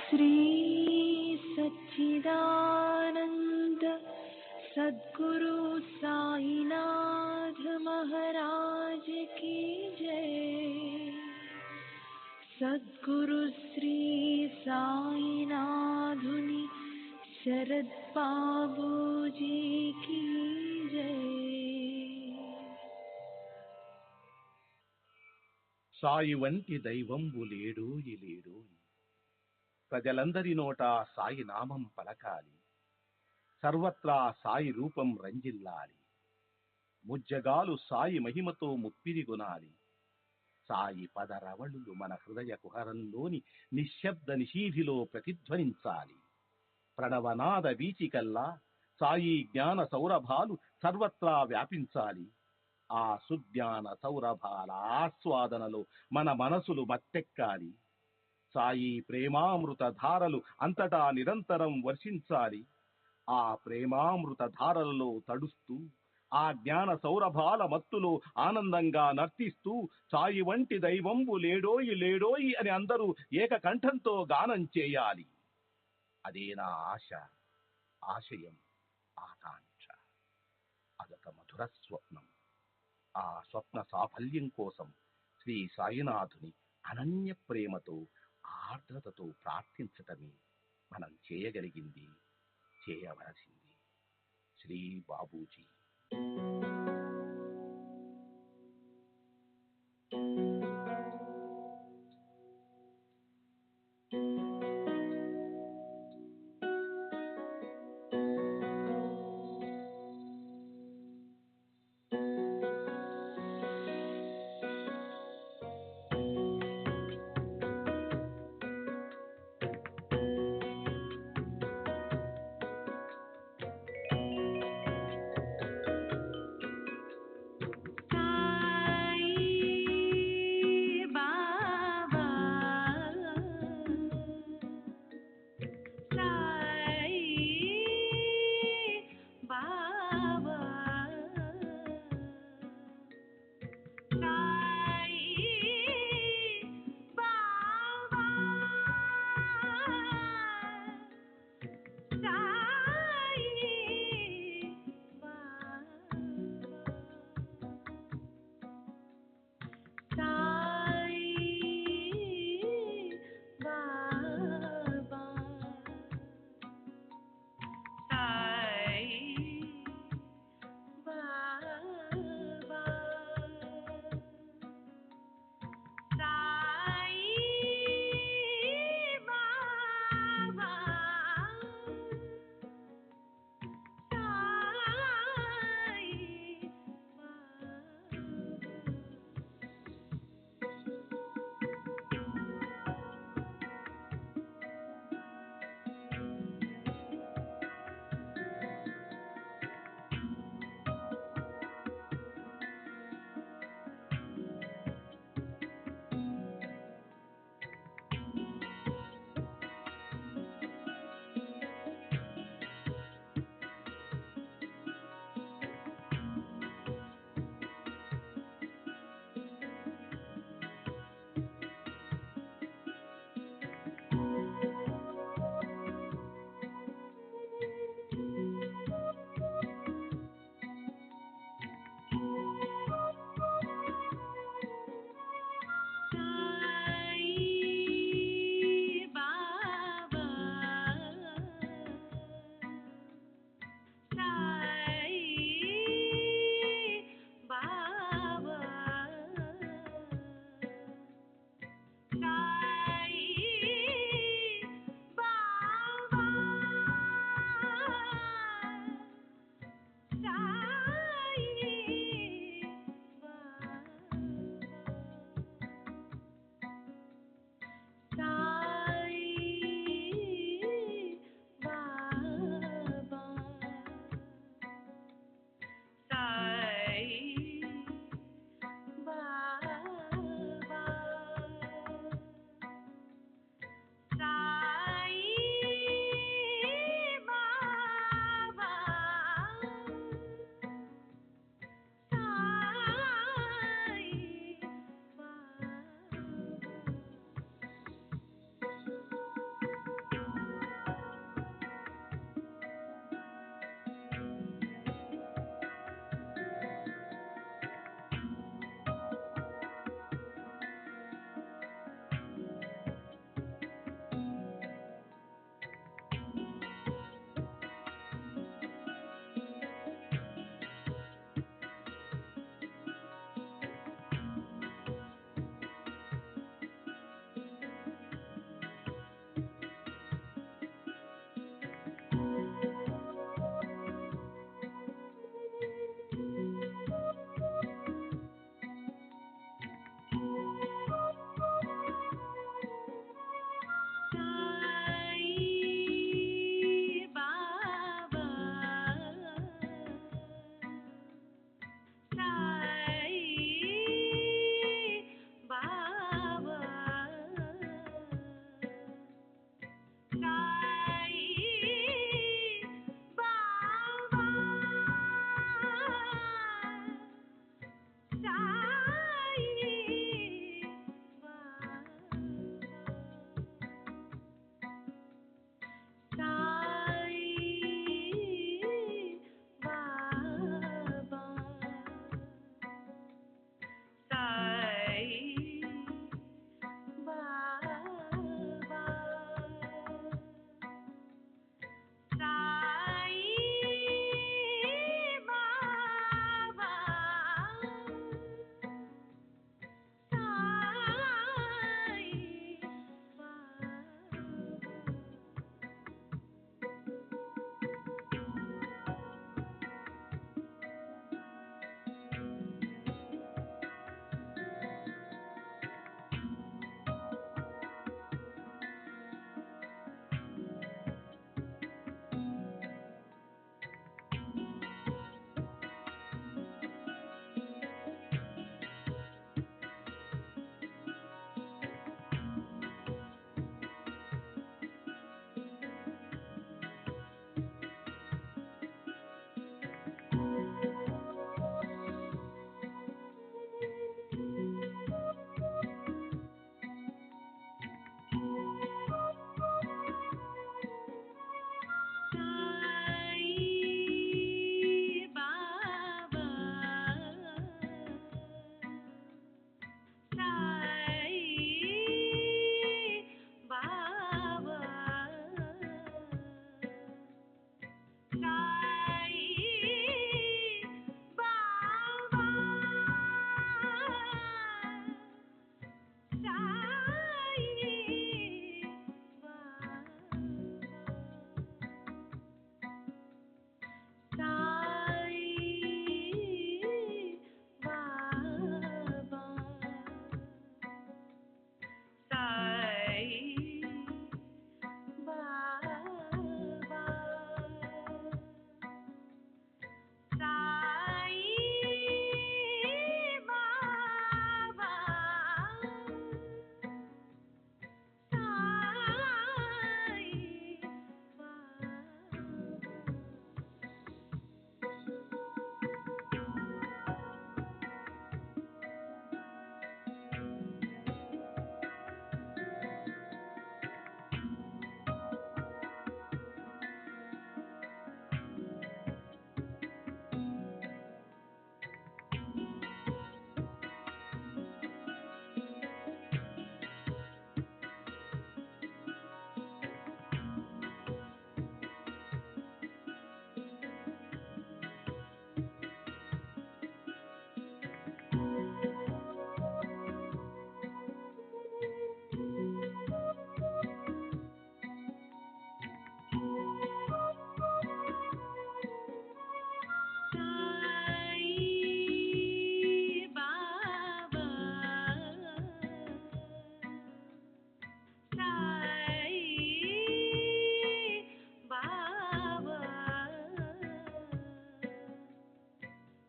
श्री सच्चिदानंद सद्गुरु साईनाथ महाराज की जय। सद्गुरु श्री साईनाथुनि शरद बाबूजी की जय। సాయి వంటి దైవంబు లేడోయి లేడోయి, ప్రజలందరి నోట సాయి నామం పలకాలి, సర్వత్రా సాయి రూపం రంజిల్లాలి, ముజ్జగాలు సాయి మహిమతో ముప్పిరిగొనాలి. సాయి పదరవళులు మన హృదయ కుహరంలోని నిశ్శబ్ద నిశీధిలో ప్రతిధ్వనించాలి. ప్రణవనాద వీచికల్లా సాయి జ్ఞాన సౌరభాలు సర్వత్రా వ్యాపించాలి. ఆ సుజ్ఞాన సౌరభాల ఆస్వాదనలో మన మనసులు మత్తెక్కాలి. సాయి ప్రేమామృత ధారలు అంతటా నిరంతరం వర్షించాలి. ఆ ప్రేమామృత ధారలలో తడుస్తూ, ఆ జ్ఞాన సౌరభాల మత్తులో ఆనందంగా నర్తిస్తూ సాయి వంటి దైవంబు లేడోయి లేడోయి అని అందరూ ఏకకంఠంతో గానం చేయాలి. అదే నా ఆశ, ఆశయం, ఆకాంక్ష. అదొక మధుర స్వప్నం. ఆ స్వప్న సాఫల్యం కోసం శ్రీ సాయినాథుని అనన్య ప్రేమతో, ఆర్ద్రతతో ప్రార్థించటమే మనం చేయగలిగింది, చేయవలసింది. శ్రీ బాబూజీ.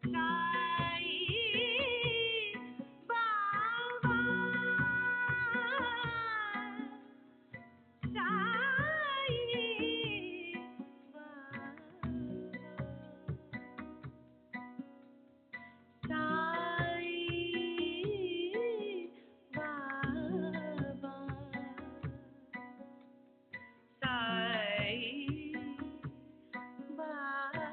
సాయి బాబా సాయి బాబా సాయి బాబా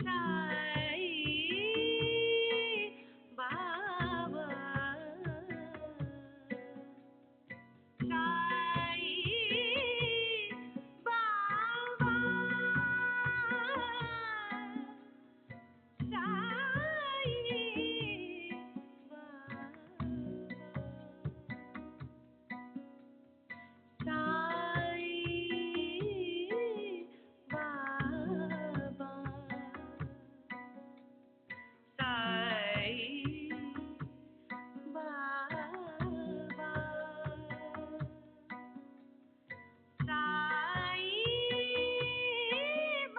సాయి బాబా సాయి బాబా సాయి బాబా సాయి బాబా సాయి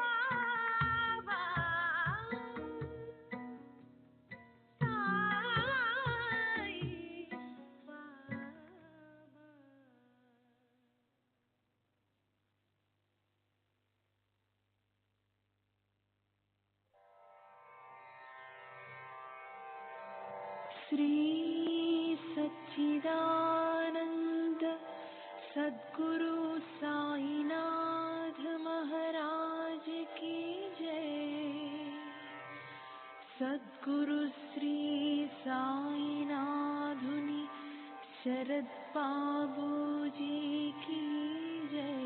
బాబా సాయి బాబా श्री सच्चिदानंद सद्गुरु साईनाथ महाराज की जय। सद्गुरु श्री साईनाथुनि शरद बाबू जी की जय।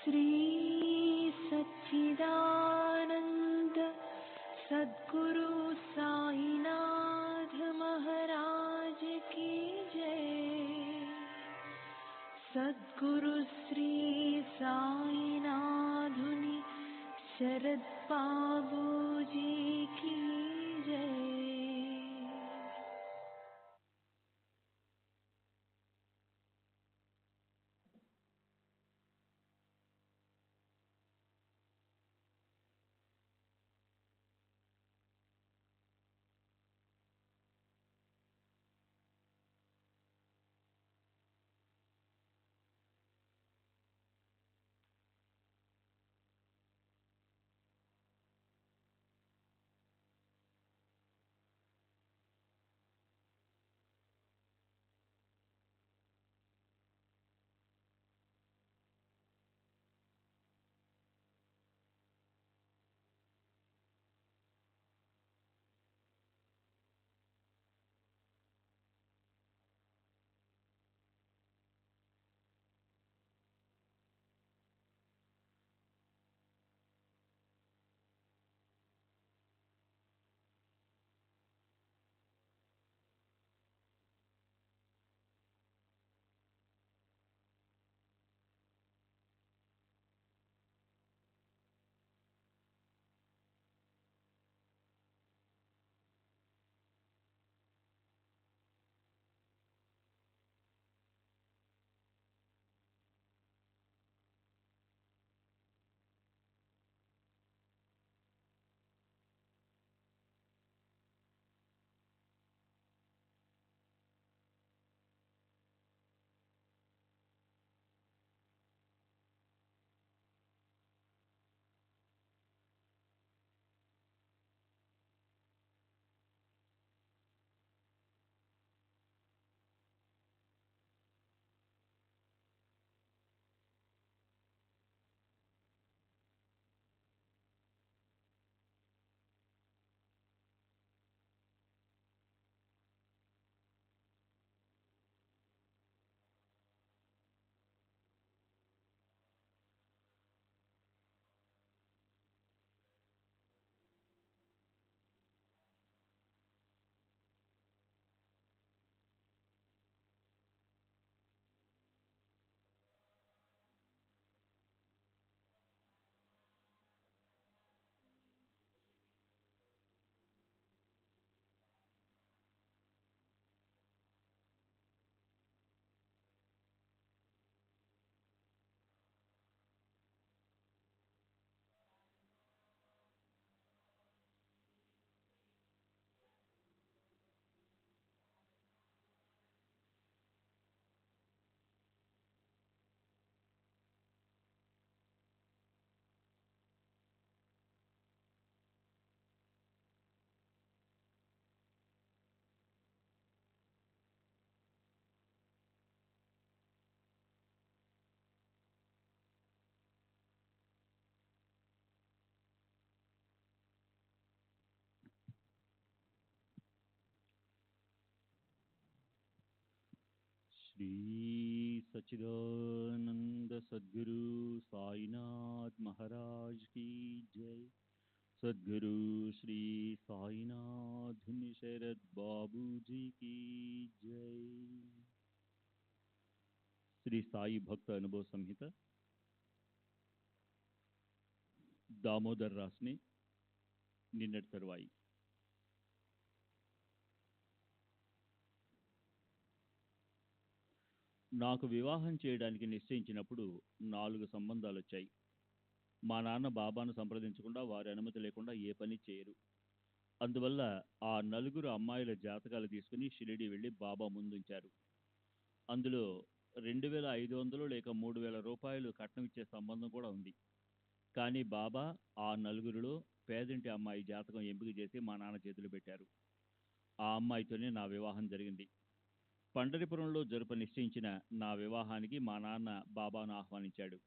श्री सच्चिदानंद सद्गुरु साईनाथ महाराज की जय। सद्गुरु श्री साईनाथुनि शरद बाबू जी की जय। श्री सच्चिदानंद सद्गुरु साईनाथ महाराज की जय। सद्गुरु श्री साईनाथ शरद बाबू जी की जय। श्री साई भक्त अनुभव संहित దామోదర్ రాస్ని నిన్నటి తరువాయి. నాకు వివాహం చేయడానికి నిశ్చయించినప్పుడు 4 సంబంధాలు వచ్చాయి. మా నాన్న బాబాను సంప్రదించకుండా, వారి అనుమతి లేకుండా ఏ పని చేయరు. అందువల్ల ఆ 4 అమ్మాయిల జాతకాలు తీసుకుని షిరిడి వెళ్ళి బాబా ముందుంచారు. అందులో 2500 లేక 3000 రూపాయలు కట్నం ఇచ్చే సంబంధం కూడా ఉంది. కానీ బాబా ఆ 4లో పేదింటి అమ్మాయి జాతకం ఎంపిక చేసి మా నాన్న చేతులు పెట్టారు. ఆ అమ్మాయితోనే నా వివాహం జరిగింది. పండరిపురంలో జరుప నిశ్చయించిన నా వివాహానికి మా నాన్న బాబాను ఆహ్వానించాడు.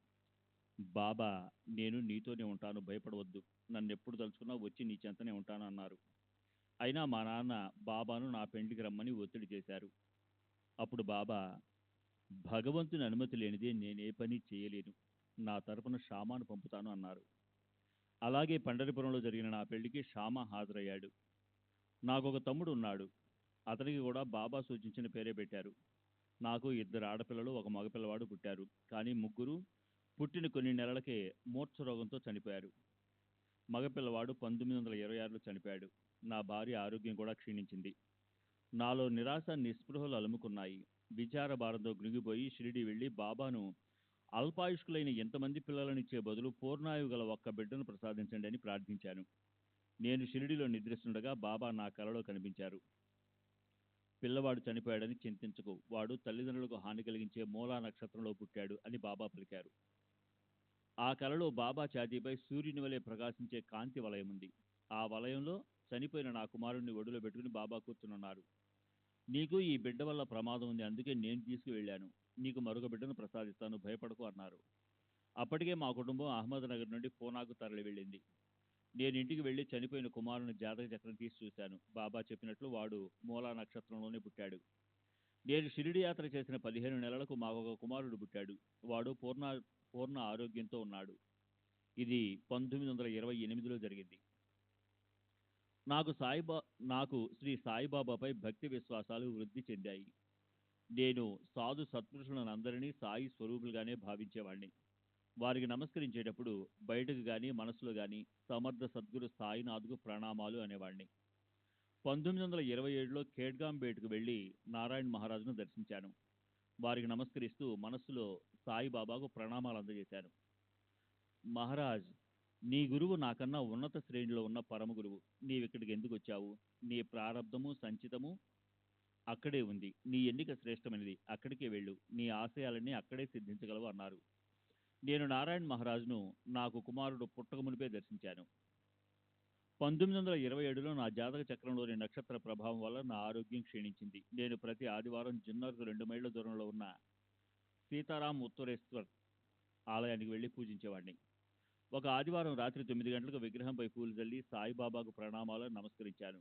బాబా, నేను నీతోనే ఉంటాను, భయపడవద్దు, నన్నెప్పుడు తలుచుకున్నా వచ్చి నీ చెంతనే ఉంటాను అన్నారు. అయినా మా నాన్న బాబాను నా పెండ్లికి రమ్మని ఒత్తిడి చేశారు. అప్పుడు బాబా, భగవంతుని అనుమతి లేనిదే నేనే పని చేయలేను, నా తరపున షామాను పంపుతాను అన్నారు. అలాగే పండరిపురంలో జరిగిన నా పెళ్లికి షామా హాజరయ్యాడు. నాకొక తమ్ముడు ఉన్నాడు. అతనికి కూడా బాబా సూచించిన పేరే పెట్టారు. నాకు 2 ఆడపిల్లలు, ఒక మగపిల్లవాడు పుట్టారు. కానీ ముగ్గురు పుట్టిన కొన్ని నెలలకే మూర్ఛ రోగంతో చనిపోయారు. మగపిల్లవాడు 1926లో చనిపోయాడు. నా భార్య ఆరోగ్యం కూడా క్షీణించింది. నాలో నిరాశ నిస్పృహలు అలుముకున్నాయి. విచార భారంతో కృంగిపోయి షిరిడి వెళ్ళి బాబాను అల్పాయుష్కులైన ఎంతమంది పిల్లలనిచ్చే బదులు పూర్ణాయువు గల ఒక్క బిడ్డను ప్రసాదించండి అని ప్రార్థించాను. నేను షిరిడిలో నిద్రిస్తుండగా బాబా నా కలలో కనిపించారు. పిల్లవాడు చనిపోయాడని చింతించకు, వాడు తల్లిదండ్రులకు హాని కలిగించే మూలా నక్షత్రంలో పుట్టాడు అని బాబా పలికారు. ఆ కలలో బాబా ఛాతీపై సూర్యుని వలె ప్రకాశించే కాంతి వలయం ఉంది. ఆ వలయంలో చనిపోయిన నా కుమారుణ్ణి ఒడిలో పెట్టుకుని బాబా కూర్చునున్నారు. నీకు ఈ బిడ్డ వల్ల ప్రమాదం ఉంది, అందుకే నేను తీసుకువెళ్ళాను. నీకు మరొక బిడ్డను ప్రసాదిస్తాను, భయపడకు అన్నారు. అప్పటికే మా కుటుంబం అహ్మద్నగర్ నుండి పూనాకు తరలి వెళ్ళింది. నేను ఇంటికి వెళ్ళి చనిపోయిన కుమారుని జాతక చక్రం తీసి చూశాను. బాబా చెప్పినట్లు వాడు మూలా నక్షత్రంలోనే పుట్టాడు. నేను షిరిడి యాత్ర చేసిన 15 నెలలకు మాకొక కుమారుడు పుట్టాడు. వాడు పూర్ణ ఆరోగ్యంతో ఉన్నాడు. ఇది 1928లో జరిగింది. నాకు శ్రీ సాయిబాబాపై భక్తి విశ్వాసాలు వృద్ధి చెందాయి. నేను సాధు సత్పురుషులను అందరినీ సాయి స్వరూపులుగానే భావించేవాణ్ణి. వారికి నమస్కరించేటప్పుడు బయటకు గాని మనసులో గాని సమర్థ సద్గురు సాయినాథ్కు ప్రణామాలు అనేవాణ్ణి. 1927లో ఖేడ్గాంబేట్కు వెళ్ళి నారాయణ్ మహారాజును దర్శించాను. వారికి నమస్కరిస్తూ మనస్సులో సాయిబాబాకు ప్రణామాలు అందజేశాను. మహారాజ్, నీ గురువు నాకన్నా ఉన్నత శ్రేణిలో ఉన్న పరమ గురువు. నీవిక్కడికి ఎందుకు వచ్చావు? నీ ప్రారంధము సంచితము అక్కడే ఉంది. నీ ఎన్నిక శ్రేష్టమైనది, అక్కడికే వెళ్ళు. నీ ఆశయాలన్నీ అక్కడే సిద్ధించగలవు అన్నారు. నేను నారాయణ్ మహారాజును నాకు కుమారుడు పుట్టక మునిపే దర్శించాను. 1927లో నా జాతక చక్రంలోని నక్షత్ర ప్రభావం వల్ల నా ఆరోగ్యం క్షీణించింది. నేను ప్రతి ఆదివారం జిన్నర్కు 2 మైళ్ళ దూరంలో ఉన్న సీతారాం ఉత్తరేశ్వర్ ఆలయానికి వెళ్ళి పూజించేవాడిని. ఒక ఆదివారం రాత్రి 9 గంటలకు విగ్రహంపై పూలు చల్లి సాయిబాబాకు ప్రణామాలను నమస్కరించాను.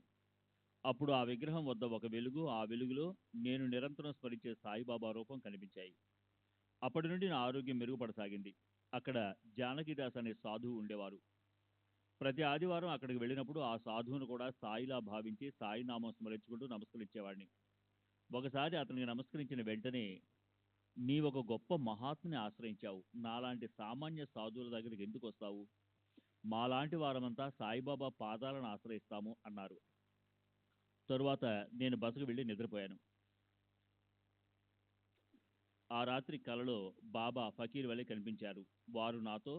అప్పుడు ఆ విగ్రహం వద్ద ఒక వెలుగు, ఆ వెలుగులో నేను నిరంతరం స్మరించే సాయిబాబా రూపం కనిపించాయి. అప్పటి నుండి నా ఆరోగ్యం మెరుగుపడసాగింది. అక్కడ జానకిదాస్ అనే సాధువు ఉండేవారు. ప్రతి ఆదివారం అక్కడికి వెళ్ళినప్పుడు ఆ సాధువును కూడా సాయిలా భావించి సాయినామం స్మరించుకుంటూ నమస్కరించేవాడిని. ఒకసారి అతనికి నమస్కరించిన వెంటనే, నీ ఒక గొప్ప మహాత్ముని ఆశ్రయించావు, నాలాంటి సామాన్య సాధువుల దగ్గరికి ఎందుకు వస్తావు? మాలాంటి వారమంతా సాయిబాబా పాదాలను ఆశ్రయిస్తాము అన్నారు. తరువాత నేను బసకు వెళ్ళి నిద్రపోయాను. ఆ రాత్రి కలలో బాబా ఫకీర్ వలె కనిపించారు. వారు నాతో,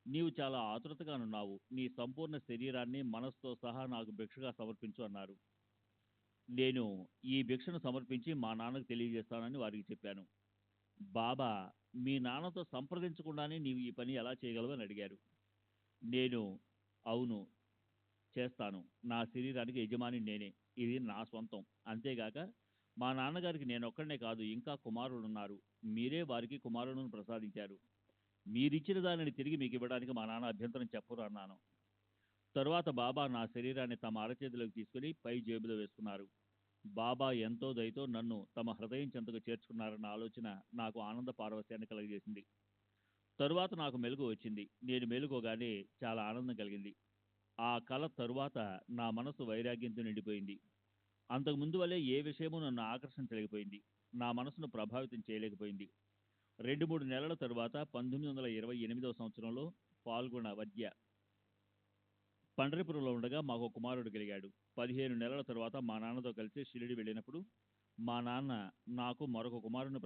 నీవు చాలా ఆతృతగానున్నావు, నీ సంపూర్ణ శరీరాన్ని మనస్సుతో సహా నాకు భిక్షగా సమర్పించు అన్నారు. నేను ఈ భిక్షను సమర్పించి మా నాన్నకు తెలియజేస్తానని వారికి చెప్పాను. బాబా, మీ నాన్నతో సంప్రదించకుండానే నీవు ఈ పని ఎలా చేయగలవు అని అడిగారు. నేను, అవును చేస్తాను, నా శరీరానికి యజమాని నేనే, ఇది నా సొంతం. అంతేగాక మా నాన్నగారికి నేనొక్కడనే కాదు, ఇంకా కుమారులున్నారు. మీరే వారికి కుమారులను ప్రసాదించారు. మీరిచ్చిన దానిని తిరిగి మీకు ఇవ్వడానికి మా నాన్న అభ్యంతరం చెప్పరు అన్నాను. తరువాత బాబా నా శరీరాన్ని తమ అరచేతిలోకి తీసుకుని పై జేబులో వేసుకున్నారు. బాబా ఎంతో దయతో నన్ను తమ హృదయం చెంతకు చేర్చుకున్నారన్న ఆలోచన నాకు ఆనంద పారవస్యాన్ని కలుగజేసింది. తరువాత నాకు మెలకువ వచ్చింది. నేను మేలుకోగానే చాలా ఆనందం కలిగింది. ఆ కల తరువాత నా మనసు వైరాగ్యంతో నిండిపోయింది. అంతకుముందు వలె ఏ విషయమూ నన్ను ఆకర్షించలేకపోయింది. నా మనసును ప్రభావితం చేయలేకపోయింది. 2-3 నెలల తరువాత 1928వ సంవత్సరంలో పాల్గొన వద్య పండరిపురంలో ఉండగా మాకు కుమారుడు కలిగాడు. 15 నెలల తరువాత మా నాన్నతో కలిసి షిరిడి వెళ్ళినప్పుడు మా నాన్న నాకు మరొక కుమారుని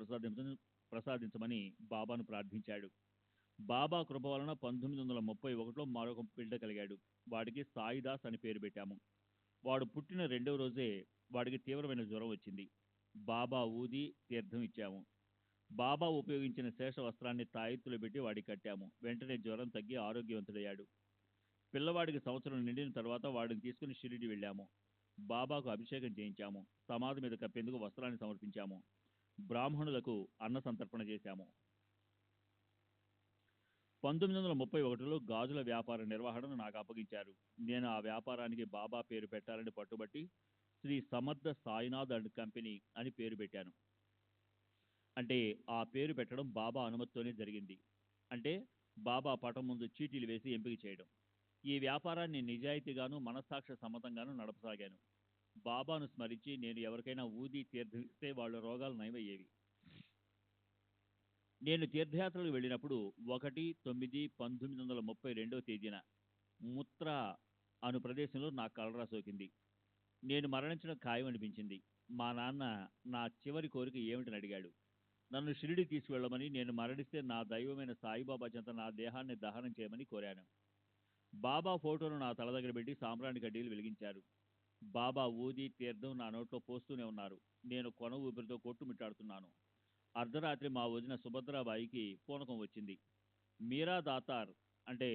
ప్రసాదించమని బాబాను ప్రార్థించాడు. బాబా కృప వలన 1931లో మరొక బిడ్డ కలిగాడు. వాడికి సాయిదాస్ అని పేరు పెట్టాము. వాడు పుట్టిన 2వ రోజే వాడికి తీవ్రమైన జ్వరం వచ్చింది. బాబా ఊది తీర్థం ఇచ్చాము. బాబా ఉపయోగించిన శేష వస్త్రాన్ని తాయెత్తులో పెట్టి వాడికి కట్టాము. వెంటనే జ్వరం తగ్గి ఆరోగ్యవంతుడయ్యాడు. పిల్లవాడికి సంవత్సరం నిండిన తర్వాత వాడిని తీసుకుని షిరిడి వెళ్ళాము. బాబాకు అభిషేకం చేయించాము. సమాధి మీద కప్పేందుకు వస్త్రాన్ని సమర్పించాము. బ్రాహ్మణులకు అన్న సంతర్పణ చేశాము. 1931లో గాజుల వ్యాపార నిర్వహణను నాకు అప్పగించారు. నేను ఆ వ్యాపారానికి బాబా పేరు పెట్టాలని పట్టుబట్టి శ్రీ సమర్థ సాయినాథ్ అండ్ కంపెనీ అని పేరు పెట్టాను. అంటే ఆ పేరు పెట్టడం బాబా అనుమతితోనే జరిగింది. అంటే బాబా పటం ముందు చీటీలు వేసి ఎంపిక చేయడం. ఈ వ్యాపారాన్ని నిజాయితీగాను మనస్సాక్షి సమ్మతంగాను నడపసాగాను. బాబాను స్మరించి నేను ఎవరికైనా ఊది తీర్థిస్తే వాళ్ళ రోగాలు నయమయ్యేవి. నేను తీర్థయాత్రలకు వెళ్ళినప్పుడు 1/9/1932 తేదీన ముత్రా అను ప్రదేశంలో నాకు కలరా సోకింది. నేను మరణించడం ఖాయం అనిపించింది. మా నాన్న నా చివరి కోరిక ఏమిటని అడిగాడు. నన్ను షిరిడి తీసుకువెళ్ళమని, నేను మరణిస్తే నా దైవమైన సాయిబాబా చెంత నా దేహాన్ని దహనం చేయమని కోరాను. బాబా ఫోటోను నా తల దగ్గర పెట్టి సాంబ్రాణి కడ్డీలు వెలిగించారు. బాబా ఊది తీర్థం నా నోట్లో పోస్తూనే ఉన్నారు. నేను కొన ఊపిరితో కొట్టుమిట్టాడుతున్నాను. అర్ధరాత్రి మా వదిన సుభద్రాబాయికి పూనకం వచ్చింది. మీరా దాతార్ అంటే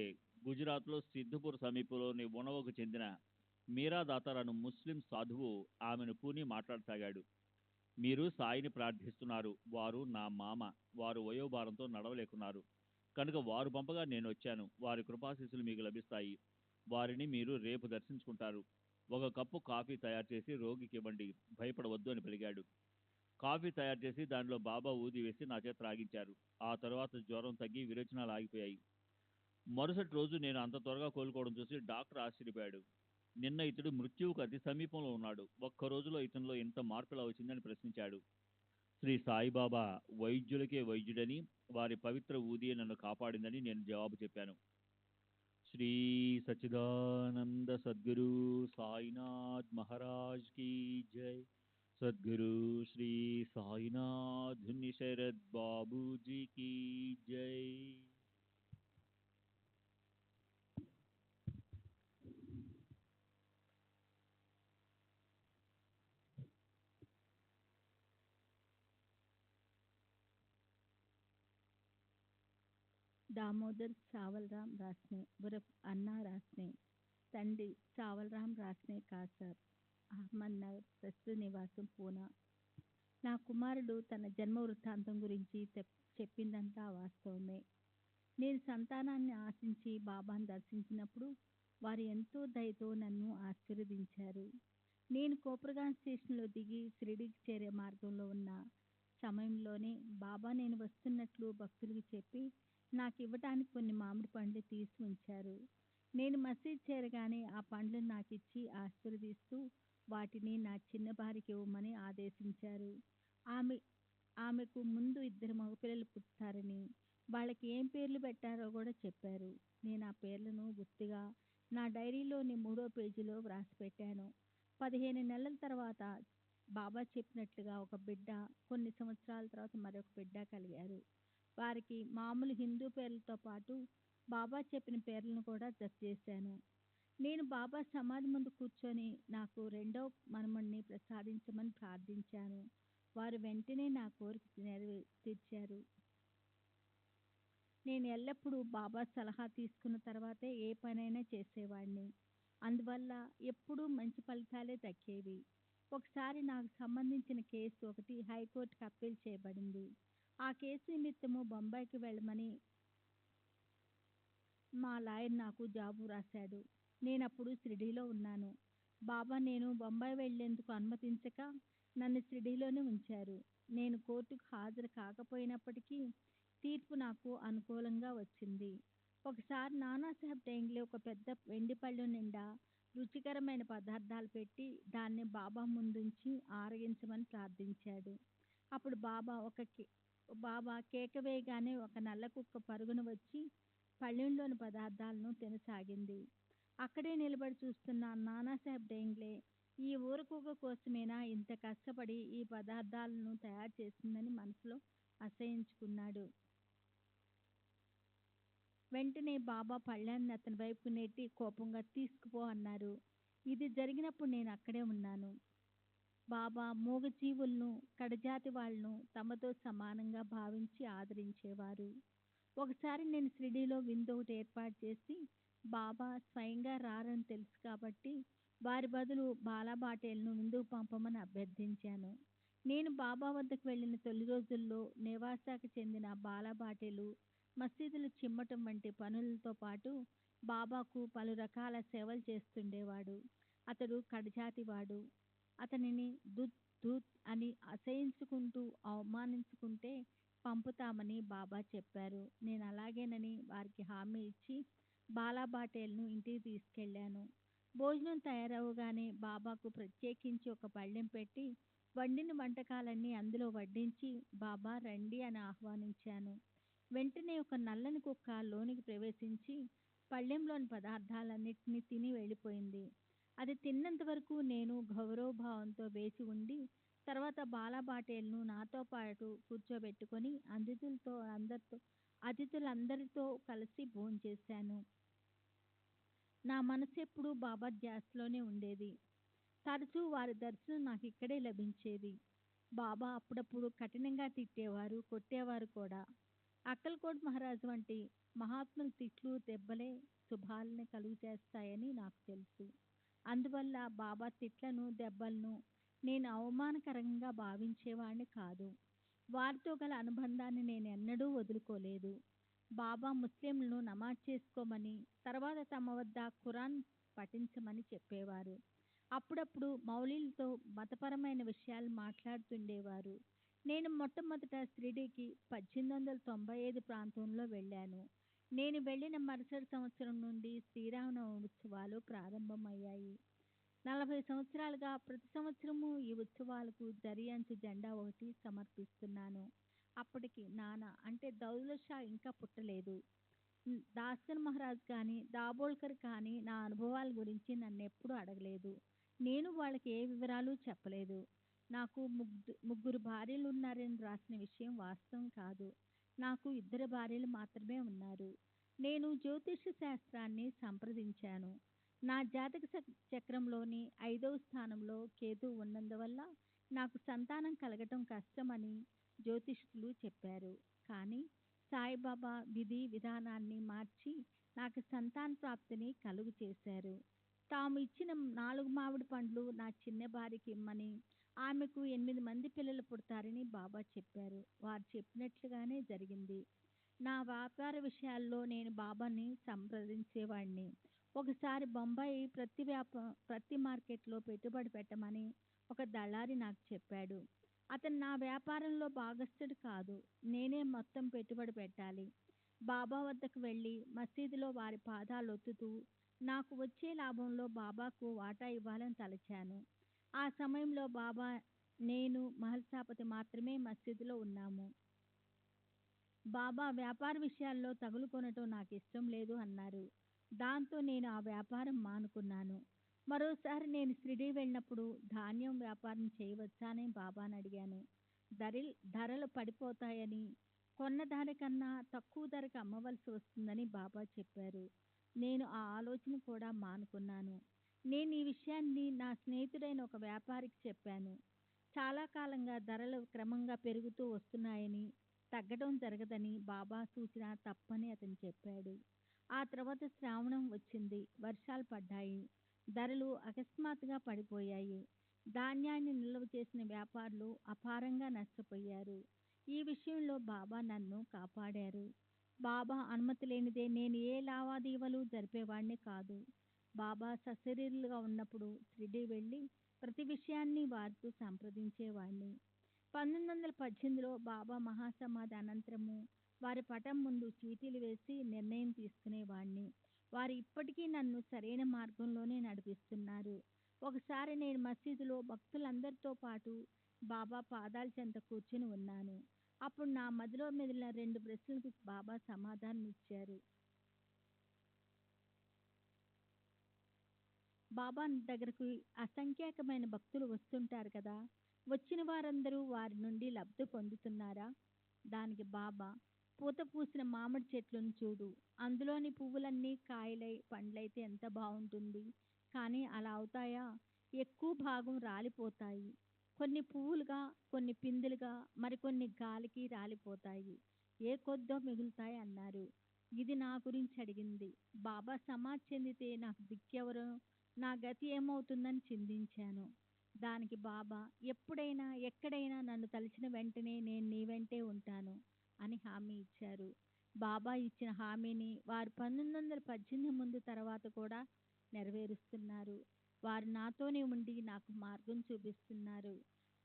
గుజరాత్లో సిద్ధపూర్ సమీపంలోని ఉణవకు చెందిన మీరా దాతార్ అను ముస్లిం సాధువు ఆమెను పూని మాట్లాడసాగాడు. మీరు సాయిని ప్రార్థిస్తున్నారు. వారు నా మామ. వారు వయోభారంతో నడవలేకున్నారు. కనుక వారు పంపగా నేను వచ్చాను. వారి కృపాశీస్సులు మీకు లభిస్తాయి. వారిని మీరు రేపు దర్శించుకుంటారు. ఒక కప్పు కాఫీ తయారు చేసి రోగికి ఇవ్వండి. భయపడవద్దు అని పలికాడు. కాఫీ తయారు చేసి దానిలో బాబా ఊది వేసి నా చేత త్రాగించారు. ఆ తరువాత జ్వరం తగ్గి విరేచనాలు ఆగిపోయాయి. మరుసటి రోజు నేను అంత త్వరగా కోలుకోవడం చూసి డాక్టర్ ఆశ్చర్యపోయాడు. నిన్న ఇతడు మృత్యువుకు అతి సమీపంలో ఉన్నాడు. ఒక్క రోజులో ఇతనిలో ఇంత మార్పు ఎలా వచ్చిందని ప్రశ్నించాడు. శ్రీ సాయిబాబా వైద్యులకే వైద్యుడని, వారి పవిత్ర ఊది నన్ను కాపాడిందని నేను జవాబు చెప్పాను. శ్రీ సచ్చిదానంద సద్గురు సాయినాథ్ మహారాజ్ కీ జై. సద్గురు శ్రీ సాయినాథ్ శరద్ బాబూజీ కీ జై. దామోదర్ సావల్రామ్ రాస్నే ఉరఫ్ అన్నా రాస్నే, తండ్రి సావల్రామ్ రాస్నే కాసర్, అహ్మద్ నగర్, ప్రస్తుత నివాసం పూనా. నా కుమారుడు తన జన్మ వృత్తాంతం గురించి చెప్పిందంతా వాస్తవమే. నేను సంతానాన్ని ఆశించి బాబాను దర్శించినప్పుడు వారు ఎంతో దయతో నన్ను ఆశీర్వదించారు. నేను కోపర్గాన్ స్టేషన్లో దిగి షిరిడీకి చేరే మార్గంలో ఉన్న సమయంలోనే బాబా నేను వస్తున్నట్లు భక్తులకు చెప్పి నాకు ఇవ్వటానికి కొన్ని మామిడి పండ్లు తీసి ఉంచారు. నేను మసీద్ చేరగానే ఆ పండ్లు నాకు ఇచ్చి ఆశీర్వదిస్తూ వాటిని నా చిన్న భార్యకి ఇవ్వమని ఆదేశించారు. ఆమెకు ముందు 2 మగపిల్లలు పుట్టారని, వాళ్ళకి ఏం పేర్లు పెట్టారో కూడా చెప్పారు. నేను ఆ పేర్లను గుర్తుగా నా డైరీలోని 3వ పేజీలో వ్రాసి పెట్టాను. 15 నెలల తర్వాత బాబా చెప్పినట్లుగా ఒక బిడ్డ, కొన్ని సంవత్సరాల తర్వాత మరొక బిడ్డ కలిగారు. వారికి మామూలు హిందూ పేర్లతో పాటు బాబా చెప్పిన పేర్లను కూడా జత చేశాను. నేను బాబా సమాధి ముందు కూర్చొని నాకు 2వ మనమణ్ణి ప్రసాదించమని ప్రార్థించాను. వారు వెంటనే నా కోరిక తీర్చారు. నేను ఎల్లప్పుడూ బాబా సలహా తీసుకున్న తర్వాతే ఏ పనైనా చేసేవాడిని. అందువల్ల ఎప్పుడూ మంచి ఫలితాలే దక్కేవి. ఒకసారి నాకు సంబంధించిన కేసు ఒకటి హైకోర్టుకు అప్పీల్ చేయబడింది. ఆ కేసు నిమిత్తము బొంబాయికి వెళ్ళమని మా లాయర్ నాకు జాబు రాశాడు. నేనప్పుడు షిరిడీలో ఉన్నాను. బాబా నేను బొంబాయి వెళ్లేందుకు అనుమతించక నన్ను షిరిడీలోనే ఉంచారు. నేను కోర్టుకు హాజరు కాకపోయినప్పటికీ తీర్పు నాకు అనుకూలంగా వచ్చింది. ఒకసారి నానాసాహెబ్ డేంగ్లే ఒక పెద్ద వెండి పళ్ళెం నిండా రుచికరమైన పదార్థాలు పెట్టి దాన్ని బాబా ముందుంచి ఆరగించమని ప్రార్థించాడు. అప్పుడు బాబా కేక వేయగానే ఒక నల్ల కుక్క పరుగున వచ్చి పళ్ళెంలోని పదార్థాలను తినసాగింది. అక్కడే నిలబడి చూస్తున్న నానాసాహెబ్ డేంగ్లే ఈ ఊరు కుక్క కోసమేనా ఇంత కష్టపడి ఈ పదార్థాలను తయారు చేసిందని మనసులో అసహ్యించుకున్నాడు. వెంటనే బాబా పళ్ళాన్ని అతని వైపు నెట్టి కోపంగా తీసుకుపో అన్నారు. ఇది జరిగినప్పుడు నేను అక్కడే ఉన్నాను. బాబా మూగజీవులను, కడజాతి వాళ్లను తమతో సమానంగా భావించి ఆదరించేవారు. ఒకసారి నేను షిరిడీలో విందు ఒకటి ఏర్పాటు చేసి బాబా స్వయంగా రారని తెలుసు కాబట్టి వారి బదులు బాలాబాటేలను విందుకు పంపమని అభ్యర్థించాను. నేను బాబా వద్దకు వెళ్ళిన తొలి రోజుల్లో నేవాసాకు చెందిన బాలాబాటేలు మసీదులు చిమ్మటం వంటి పనులతో పాటు బాబాకు పలు రకాల సేవలు చేస్తుండేవాడు. అతడు కడజాతివాడు. అతనిని దుత్ దుత్ అని అసహించుకుంటూ అవమానించుకుంటే పంపుతామని బాబా చెప్పారు. నేను అలాగేనని వారికి హామీ ఇచ్చి బాలాబాటేల్ను ఇంటికి తీసుకెళ్ళాను. భోజనం తయారవగానే బాబాకు ప్రత్యేకించి ఒక పళ్ళెం పెట్టి వండిన వంటకాలన్నీ అందులో వడ్డించి బాబా రండి అని ఆహ్వానించాను. వెంటనే ఒక నల్లని కుక్క లోనికి ప్రవేశించి పళ్ళెంలోని పదార్థాలన్నిటినీ తిని వెళ్ళిపోయింది. అది తిన్నంత వరకు నేను గౌరవభావంతో వేచి ఉండి తర్వాత బాలాబాటేల్ను నాతో పాటు కూర్చోబెట్టుకొని అతిథులందరితో కలిసి భోంచేశాను. నా మనసు ఎప్పుడూ బాబా ధ్యాసలోనే ఉండేది. తరచూ వారి దర్శనం నాకు ఇక్కడే లభించేది. బాబా అప్పుడప్పుడు కఠినంగా తిట్టేవారు, కొట్టేవారు కూడా. అక్కల్కోట్ మహారాజ్ వంటి మహాత్ముల తిట్లు, దెబ్బలే శుభాలని కలుగు చేస్తాయని నాకు తెలుసు. అందువల్ల బాబా తిట్లను, దెబ్బలను నేను అవమానకరంగా భావించేవాడిని కాదు. వారితో గల అనుబంధాన్ని నేను ఎన్నడూ వదులుకోలేదు. బాబా ముస్లింలను నమాజ్ చేసుకోమని, తర్వాత తమ వద్ద ఖురాన్ పఠించమని చెప్పేవారు. అప్పుడప్పుడు మౌలీలతో మతపరమైన విషయాలు మాట్లాడుతుండేవారు. నేను మొట్టమొదట షిరిడీకి 1895 ప్రాంతంలో వెళ్ళాను. నేను వెళ్ళిన మరుసటి సంవత్సరం నుండి శ్రీరామనవమి ఉత్సవాలు ప్రారంభమయ్యాయి. 40 సంవత్సరాలుగా ప్రతి సంవత్సరము ఈ ఉత్సవాలకు జరి అంచు జెండా ఒకటి సమర్పిస్తున్నాను. అప్పటికి నానా అంటే దౌలత్ షా ఇంకా పుట్టలేదు. దాసన్ మహారాజ్ కానీ, దాబోల్కర్ కానీ నా అనుభవాల గురించి నన్నెప్పుడూ అడగలేదు. నేను వాళ్ళకి ఏ వివరాలు చెప్పలేదు. నాకు ముగ్గురు భార్యలు ఉన్నారని రాసిన విషయం వాస్తవం కాదు. నాకు 2 భార్యలు మాత్రమే ఉన్నారు. నేను జ్యోతిష శాస్త్రాన్ని సంప్రదించాను. నా జాతక చక్రంలోని 5వ స్థానంలో కేతు ఉన్నందువల్ల నాకు సంతానం కలగటం కష్టమని జ్యోతిష్కులు చెప్పారు. కానీ సాయిబాబా విధి విధానాన్ని మార్చి నాకు సంతాన ప్రాప్తిని కలుగు చేశారు. తాము ఇచ్చిన 4 మామిడి పండ్లు నా చిన్న భార్యకి ఇమ్మని, ఆమెకు 8 మంది పిల్లలు పుడతారని బాబా చెప్పారు. వారు చెప్పినట్లుగానే జరిగింది. నా వ్యాపార విషయాల్లో నేను బాబాని సంప్రదించేవాడిని. ఒకసారి బొంబాయి ప్రతి మార్కెట్లో పెట్టుబడి పెట్టమని ఒక దళారి నాకు చెప్పాడు. అతను నా వ్యాపారంలో భాగస్థుడు కాదు. నేనే మొత్తం పెట్టుబడి పెట్టాలి. బాబా వద్దకు వెళ్ళి మసీదులో వారి పాదాలు ఒత్తుతూ నాకు వచ్చే లాభంలో బాబాకు వాటా ఇవ్వాలని తలచాను. ఆ సమయంలో బాబా, నేను, మహల్సాపతి మాత్రమే మసీదులో ఉన్నాము. బాబా వ్యాపార విషయాల్లో తగులుకొనటం నాకు ఇష్టం లేదు అన్నారు. దాంతో నేను ఆ వ్యాపారం మానుకున్నాను. మరోసారి నేను షిరిడీ వెళ్ళినప్పుడు ధాన్యం వ్యాపారం చేయవచ్చా అని బాబాని అడిగాను. ధరలు పడిపోతాయని, కొన్న ధర కన్నా తక్కువ ధరకు అమ్మవలసి వస్తుందని బాబా చెప్పారు. నేను ఆ ఆలోచన కూడా మానుకున్నాను. నేను ఈ విషయాన్ని నా స్నేహితుడైన ఒక వ్యాపారికి చెప్పాను. చాలా కాలంగా ధరలు క్రమంగా పెరుగుతూ వస్తున్నాయని, తగ్గడం జరగదని బాబా సూచన తప్పని అతను చెప్పాడు. ఆ తర్వాత శ్రావణం వచ్చింది. వర్షాలు పడ్డాయి. ధరలు అకస్మాత్తుగా పడిపోయాయి. ధాన్యాన్ని నిల్వ చేసిన వ్యాపారులు అపారంగా నష్టపోయారు. ఈ విషయంలో బాబా నన్ను కాపాడారు. బాబా అనుమతి లేనిదే నేను ఏ లావాదేవీలు జరిపేవాడిని కాదు. బాబా సశరీరులుగా ఉన్నప్పుడు షిరిడీ వెళ్ళి ప్రతి విషయాన్ని వారితో సంప్రదించేవాడిని. 1918లో బాబా మహాసమాధి అనంతరము వారి పటం ముందు చీటీలు వేసి నిర్ణయం తీసుకునేవాడిని. వారు ఇప్పటికీ నన్ను సరైన మార్గంలోనే నడిపిస్తున్నారు. ఒకసారి నేను మసీదులో భక్తులందరితో పాటు బాబా పాదాల చెంత కూర్చుని ఉన్నాను. అప్పుడు నా మదిలో మెదిలిన 2 ప్రశ్నలకు బాబా సమాధానం ఇచ్చారు. బాబా దగ్గరకు అసంఖ్యాకమైన భక్తులు వస్తుంటారు కదా, వచ్చిన వారందరూ వారి నుండి లబ్ధి పొందుతున్నారా? దానికి బాబా, పూత పూసిన మామిడి చెట్లను చూడు. అందులోని పువ్వులన్నీ కాయలై పండ్లైతే ఎంత బాగుంటుంది. కానీ అలా అవుతాయా? ఎక్కువ భాగం రాలిపోతాయి. కొన్ని పువ్వులుగా, కొన్ని పిందులుగా, మరికొన్ని గాలికి రాలిపోతాయి. ఏ కొద్దో మిగులుతాయి అన్నారు. ఇది నా గురించి అడిగింది. బాబా సమాధి చెందితే నాకు దిక్కెవరో, నా గతి ఏమవుతుందని చింతించాను. దానికి బాబా, ఎప్పుడైనా ఎక్కడైనా నన్ను తలిచిన వెంటనే నేను నీ వెంటే ఉంటాను అని హామీ ఇచ్చారు. బాబా ఇచ్చిన హామీని వారు 1918 ముందు తర్వాత కూడా నెరవేరుస్తున్నారు. వారు నాతోనే ఉండి నాకు మార్గం చూపిస్తున్నారు.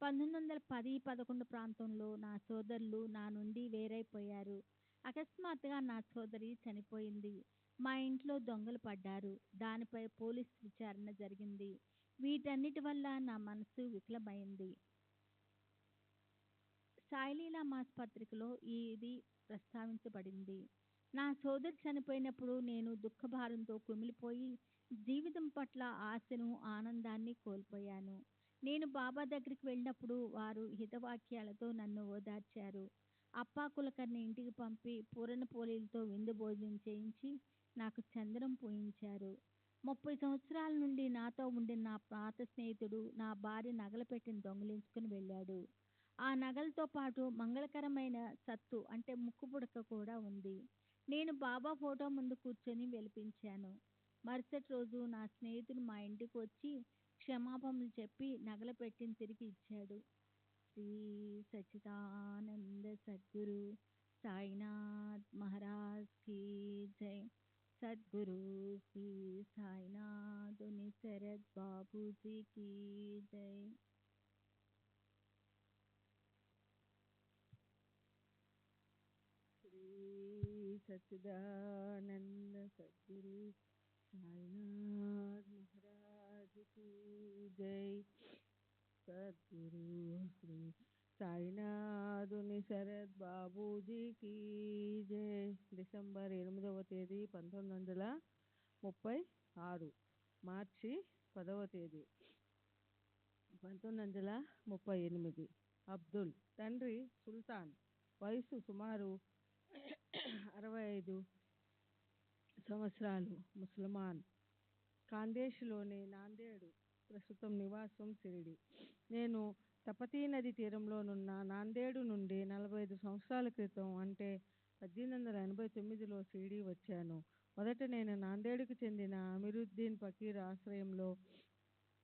1910-11 ప్రాంతంలో నా సోదరులు నా నుండి వేరైపోయారు. అకస్మాత్తుగా నా సోదరి చనిపోయింది. మా ఇంట్లో దొంగలు పడ్డారు. దానిపై పోలీస్ విచారణ జరిగింది. వీటన్నిటి వల్ల నా మనసు వికలమైంది. సాయిలీలా మాస్ పత్రికలో ఇది ప్రస్తావించబడింది. నా సోదరి చనిపోయినప్పుడు నేను దుఃఖభారంతో కుమిలిపోయి జీవితం పట్ల ఆశను, ఆనందాన్ని కోల్పోయాను. నేను బాబా దగ్గరికి వెళ్ళినప్పుడు వారు హితవాక్యాలతో నన్ను ఓదార్చారు. అప్పా కులకర్ణి ఇంటికి పంపి పూరణ పోలీలతో విందు భోజనం చేయించి నాకు చందనం పూయించారు. 30 సంవత్సరాల నుండి నాతో ఉండిన నా పాత స్నేహితుడు నా భార్య నగలు పెట్టిన దొంగిలించుకుని వెళ్ళాడు. ఆ నగలతో పాటు మంగళకరమైన సత్తు అంటే ముక్కు పుడక కూడా ఉంది. నేను బాబా ఫోటో ముందు కూర్చొని విలపించాను. మరుసటి రోజు నా స్నేహితుడు మా ఇంటికి వచ్చి క్షమాపణలు చెప్పి నగల పెట్టిన తిరిగి ఇచ్చాడు. శ్రీ సచ్చిదానంద సద్గురు సాయినాథ్ మహారాజ్ కీ జై. సద్గురు శ్రీ సాయినాథ్ శరత్ బాబూజీ కీ జై. శ్రీ సచ్చిదానంద సద్గురు సాయినాథ్ మహారాజ్ కీ జై. సద్గురు శ్రీ సాయినాథుని శరత్ బాబూజీ కీ జై. డిసెంబర్ 8వ తేదీ 1936, మార్చి 10వ తేదీ 1938. అబ్దుల్. తండ్రి సుల్తాన్. వయసు సుమారు 65 సంవత్సరాలు. ముసల్మాన్. ఖాందేశ్లోని నాందేడు. ప్రస్తుతం నివాసం షిరిడి. నేను తపతీ నది తీరంలోనున్న నాందేడు నుండి 45 సంవత్సరాల క్రితం అంటే 1889లో షిరిడి వచ్చాను. మొదట నేను నాందేడుకు చెందిన అమీరుద్దీన్ ఫకీర్ ఆశ్రయంలో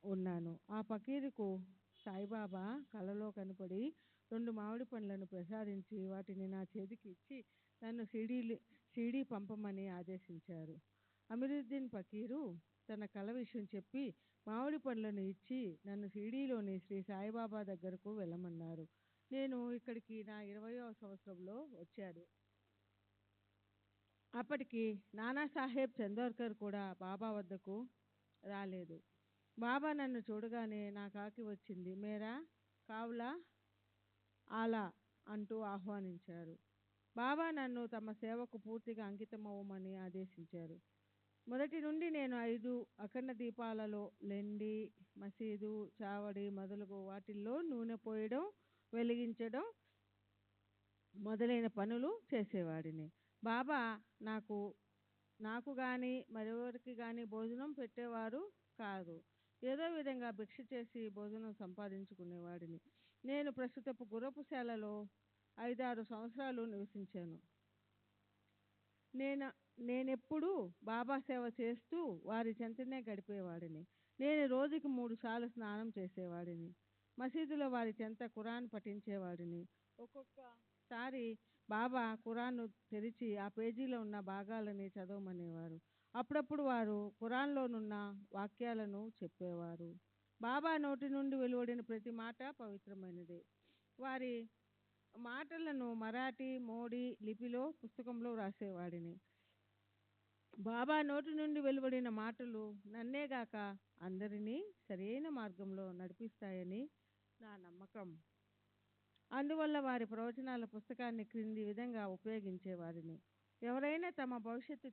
ఉన్నాను. ఆ ఫకీరుకు సాయిబాబా కలలో కనపడి 2 మామిడి పండ్లను ప్రసాదించి వాటిని నా చేతికి ఇచ్చి నన్ను షిరిడి పంపమని ఆదేశించారు. అమీరుద్దీన్ ఫకీరు తన కల విషయం చెప్పి మామిడి పండ్లను ఇచ్చి నన్ను షిరిడీలోని శ్రీ సాయిబాబా దగ్గరకు వెళ్ళమన్నారు. నేను ఇక్కడికి నా 20వ సంవత్సరంలో వచ్చాను. అప్పటికి నానాసాహెబ్ చందోర్కర్ కూడా బాబా వద్దకు రాలేదు. బాబా నన్ను చూడగానే నా కాకి వచ్చింది. మేరా కావ్లా ఆలా అంటూ ఆహ్వానించారు. బాబా నన్ను తమ సేవకు పూర్తిగా అంకితమవ్వమని ఆదేశించారు. మొదటి నుండి నేను 5 అఖండ దీపాలలో లెండి, మసీదు, చావడి మొదలగు వాటిల్లో నూనె పోయడం, వెలిగించడం మొదలైన పనులు చేసేవాడిని. బాబా నాకు కానీ మరెవరికి కానీ భోజనం పెట్టేవారు కాదు. ఏదో విధంగా భిక్ష చేసి భోజనం సంపాదించుకునేవాడిని. నేను ప్రస్తుతపు గుర్రపుశాలలో 5-6 సంవత్సరాలు నివసించాను. నేనెప్పుడూ బాబా సేవ చేస్తూ వారి చెంతనే గడిపేవాడిని. నేను రోజుకి 3 సార్లు స్నానం చేసేవాడిని. మసీదులో వారి చెంత ఖురాన్ పఠించేవాడిని. ఒక్కొక్కసారి బాబా ఖురాన్ను తెరిచి ఆ పేజీలో ఉన్న భాగాలని చదవమనేవారు. అప్పుడప్పుడు వారు ఖురాన్లోనున్న వాక్యాలను చెప్పేవారు. బాబా నోటి నుండి వెలువడిన ప్రతి మాట పవిత్రమైనదే. వారి మాటలను మరాఠీ, మోడీ లిపిలో పుస్తకంలో రాసేవాడిని. బాబా నోటి నుండి వెలువడిన మాటలు నన్నేగాక అందరినీ సరైన మార్గంలో నడిపిస్తాయని నా నమ్మకం. అందువల్ల వారి ప్రవచనాల పుస్తకాన్ని క్రింది విధంగా ఉపయోగించేవారిని. ఎవరైనా తమ భవిష్యత్తు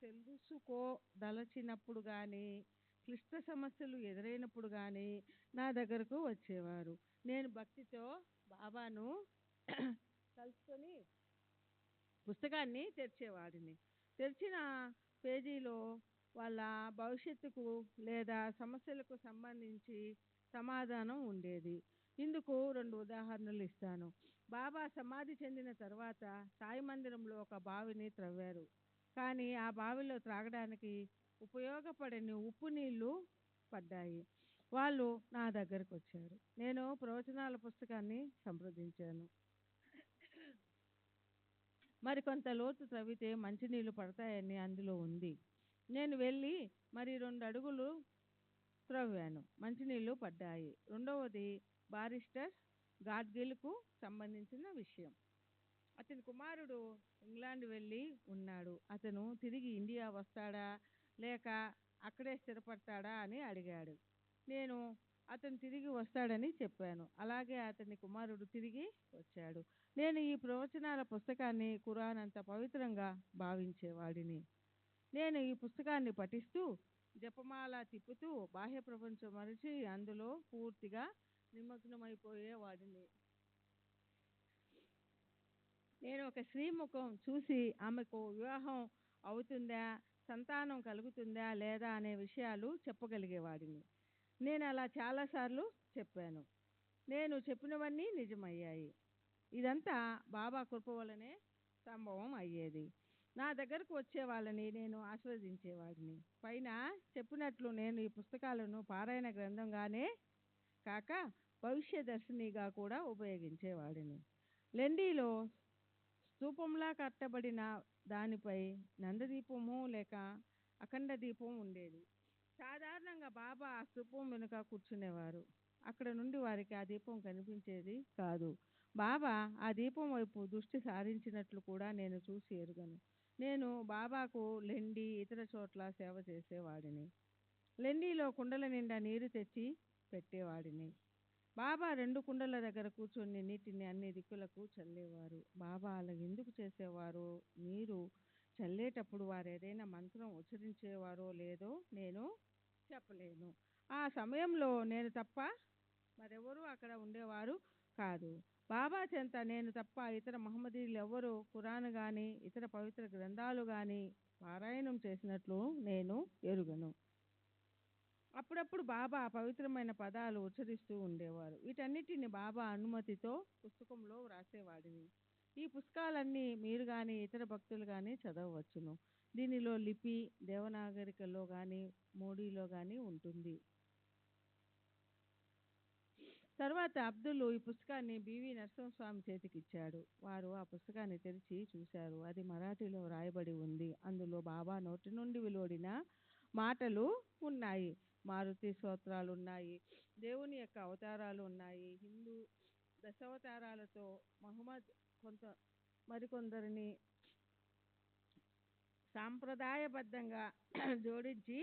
తెలుసుకోదలచినప్పుడు కానీ, క్లిష్ట సమస్యలు ఎదురైనప్పుడు కానీ నా దగ్గరకు వచ్చేవారు. నేను భక్తితో బాబాను కలుసుకొని పుస్తకాన్ని తెరిచేవాడిని. తెరిచిన పేజీలో వాళ్ళ భవిష్యత్తుకు లేదా సమస్యలకు సంబంధించి సమాధానం ఉండేది. ఇందుకు 2 ఉదాహరణలు ఇస్తాను. బాబా సమాధి చెందిన తర్వాత సాయి మందిరంలో ఒక బావిని త్రవ్వారు. కానీ ఆ బావిలో త్రాగడానికి ఉపయోగపడని ఉప్పు నీళ్లు పడ్డాయి. వాళ్ళు నా దగ్గరకు వచ్చారు. నేను ప్రవచనాల పుస్తకాన్ని సంప్రదించాను. మరికొంత లోతు త్రవ్వితే మంచినీళ్లు పడతాయని అందులో ఉంది. నేను వెళ్ళి మరి 2 అడుగులు త్రవ్వాను. మంచినీళ్ళు పడ్డాయి. రెండవది బారిస్టర్ గాడ్గిల్కు సంబంధించిన విషయం. అతని కుమారుడు ఇంగ్లాండ్ వెళ్ళి ఉన్నాడు. అతను తిరిగి ఇండియా వస్తాడా లేక అక్కడే స్థిరపడతాడా అని అడిగాడు. నేను అతను తిరిగి వస్తాడని చెప్పాను. అలాగే అతని కుమారుడు తిరిగి వచ్చాడు. నేను ఈ ప్రవచనాల పుస్తకాన్ని ఖురాన్ అంత పవిత్రంగా భావించేవాడిని. నేను ఈ పుస్తకాన్ని పఠిస్తూ జపమాల తిప్పుతూ బాహ్య ప్రపంచం మరిచి అందులో పూర్తిగా నిమగ్నమైపోయేవాడిని. నేను ఒక స్త్రీ ముఖం చూసి ఆమెకు వివాహం అవుతుందా, సంతానం కలుగుతుందా లేదా అనే విషయాలు చెప్పగలిగేవాడిని. నేను అలా చాలాసార్లు చెప్పాను. నేను చెప్పినవన్నీ నిజమయ్యాయి. ఇదంతా బాబా కృప వలనే సంభవం అయ్యేది. నా దగ్గరకు వచ్చే వాళ్ళని నేను ఆస్వాదించేవాడిని. పైన చెప్పినట్లు నేను ఈ పుస్తకాలను పారాయణ గ్రంథంగానే కాక భవిష్య దర్శినిగా కూడా ఉపయోగించేవాడిని. లెండీలో స్తూపంలా కట్టబడిన దానిపై నందదీపము లేక అఖండ దీపం ఉండేది. సాధారణంగా బాబా ఆ స్తూపం వెనుక కూర్చునేవారు. అక్కడ నుండి వారికి ఆ దీపం కనిపించేది కాదు. బాబా ఆ దీపం వైపు దృష్టి సారించినట్లు కూడా నేను చూసి ఎరుగను. నేను బాబాకు లెండి ఇతర చోట్ల సేవ చేసేవాడిని. లెండిలో కుండల నిండా నీరు తెచ్చి పెట్టేవాడిని. బాబా 2 కుండల దగ్గర కూర్చొని నీటిని అన్ని దిక్కులకు చల్లేవారు. బాబా అలా ఎందుకు చేసేవారో, నీరు చల్లేటప్పుడు వారు ఏదైనా మంత్రం ఉచ్చరించేవారో లేదో నేను చెప్పలేను. ఆ సమయంలో నేను తప్ప మరెవరూ అక్కడ ఉండేవారు కాదు. బాబా చెంత నేను తప్ప ఇతర మహమ్మదీయులు ఎవ్వరూ ఖురాన్ కానీ ఇతర పవిత్ర గ్రంథాలు కానీ పారాయణం చేసినట్లు నేను ఎరుగను. అప్పుడప్పుడు బాబా పవిత్రమైన పదాలు ఉచ్చరిస్తూ ఉండేవారు. వీటన్నిటిని బాబా అనుమతితో పుస్తకంలో వ్రాసేవాడిని. ఈ పుస్తకాలన్నీ మీరు కానీ ఇతర భక్తులు కానీ చదవవచ్చును. దీనిలో లిపి దేవనాగరికలో కానీ మోడీలో కానీ ఉంటుంది. తర్వాత అబ్దుల్ ఈ పుస్తకాన్ని బివి నరసింహస్వామి చేతికిచ్చాడు. వారు ఆ పుస్తకాన్ని తెరిచి చూశారు. అది మరాఠీలో వ్రాయబడి ఉంది. అందులో బాబా నోటి నుండి వెలువడిన మాటలు ఉన్నాయి. మారుతి స్తోత్రాలు ఉన్నాయి. దేవుని యొక్క అవతారాలు ఉన్నాయి. హిందూ దశావతారాలతో మహమ్మద్ మరికొందరిని సాంప్రదాయబద్ధంగా జోడించి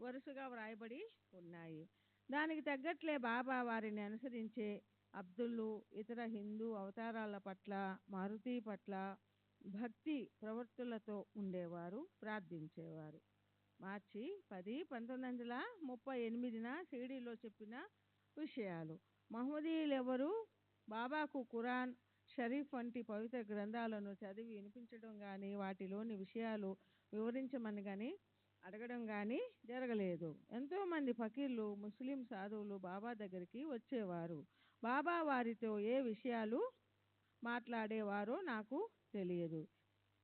వరుసగా వ్రాయబడి ఉన్నాయి. దానికి తగ్గట్లే బాబా వారిని అనుసరించే అబ్దుల్లు ఇతర హిందూ అవతారాల పట్ల మారుతి పట్ల భక్తి ప్రవృత్తులతో ఉండేవారు, ప్రార్థించేవారు. మార్చి 10, 1938 షిరిడీలో చెప్పిన విషయాలు. మహమ్మదీయులెవరూ బాబాకు ఖురాన్ షరీఫ్ వంటి పవిత్ర గ్రంథాలను చదివి వినిపించడం కానీ వాటిలోని విషయాలు వివరించమని కానీ అడగడం కానీ జరగలేదు. ఎంతోమంది ఫకీర్లు ముస్లిం సాధువులు బాబా దగ్గరికి వచ్చేవారు. బాబా వారితో ఏ విషయాలు మాట్లాడేవారో నాకు తెలియదు.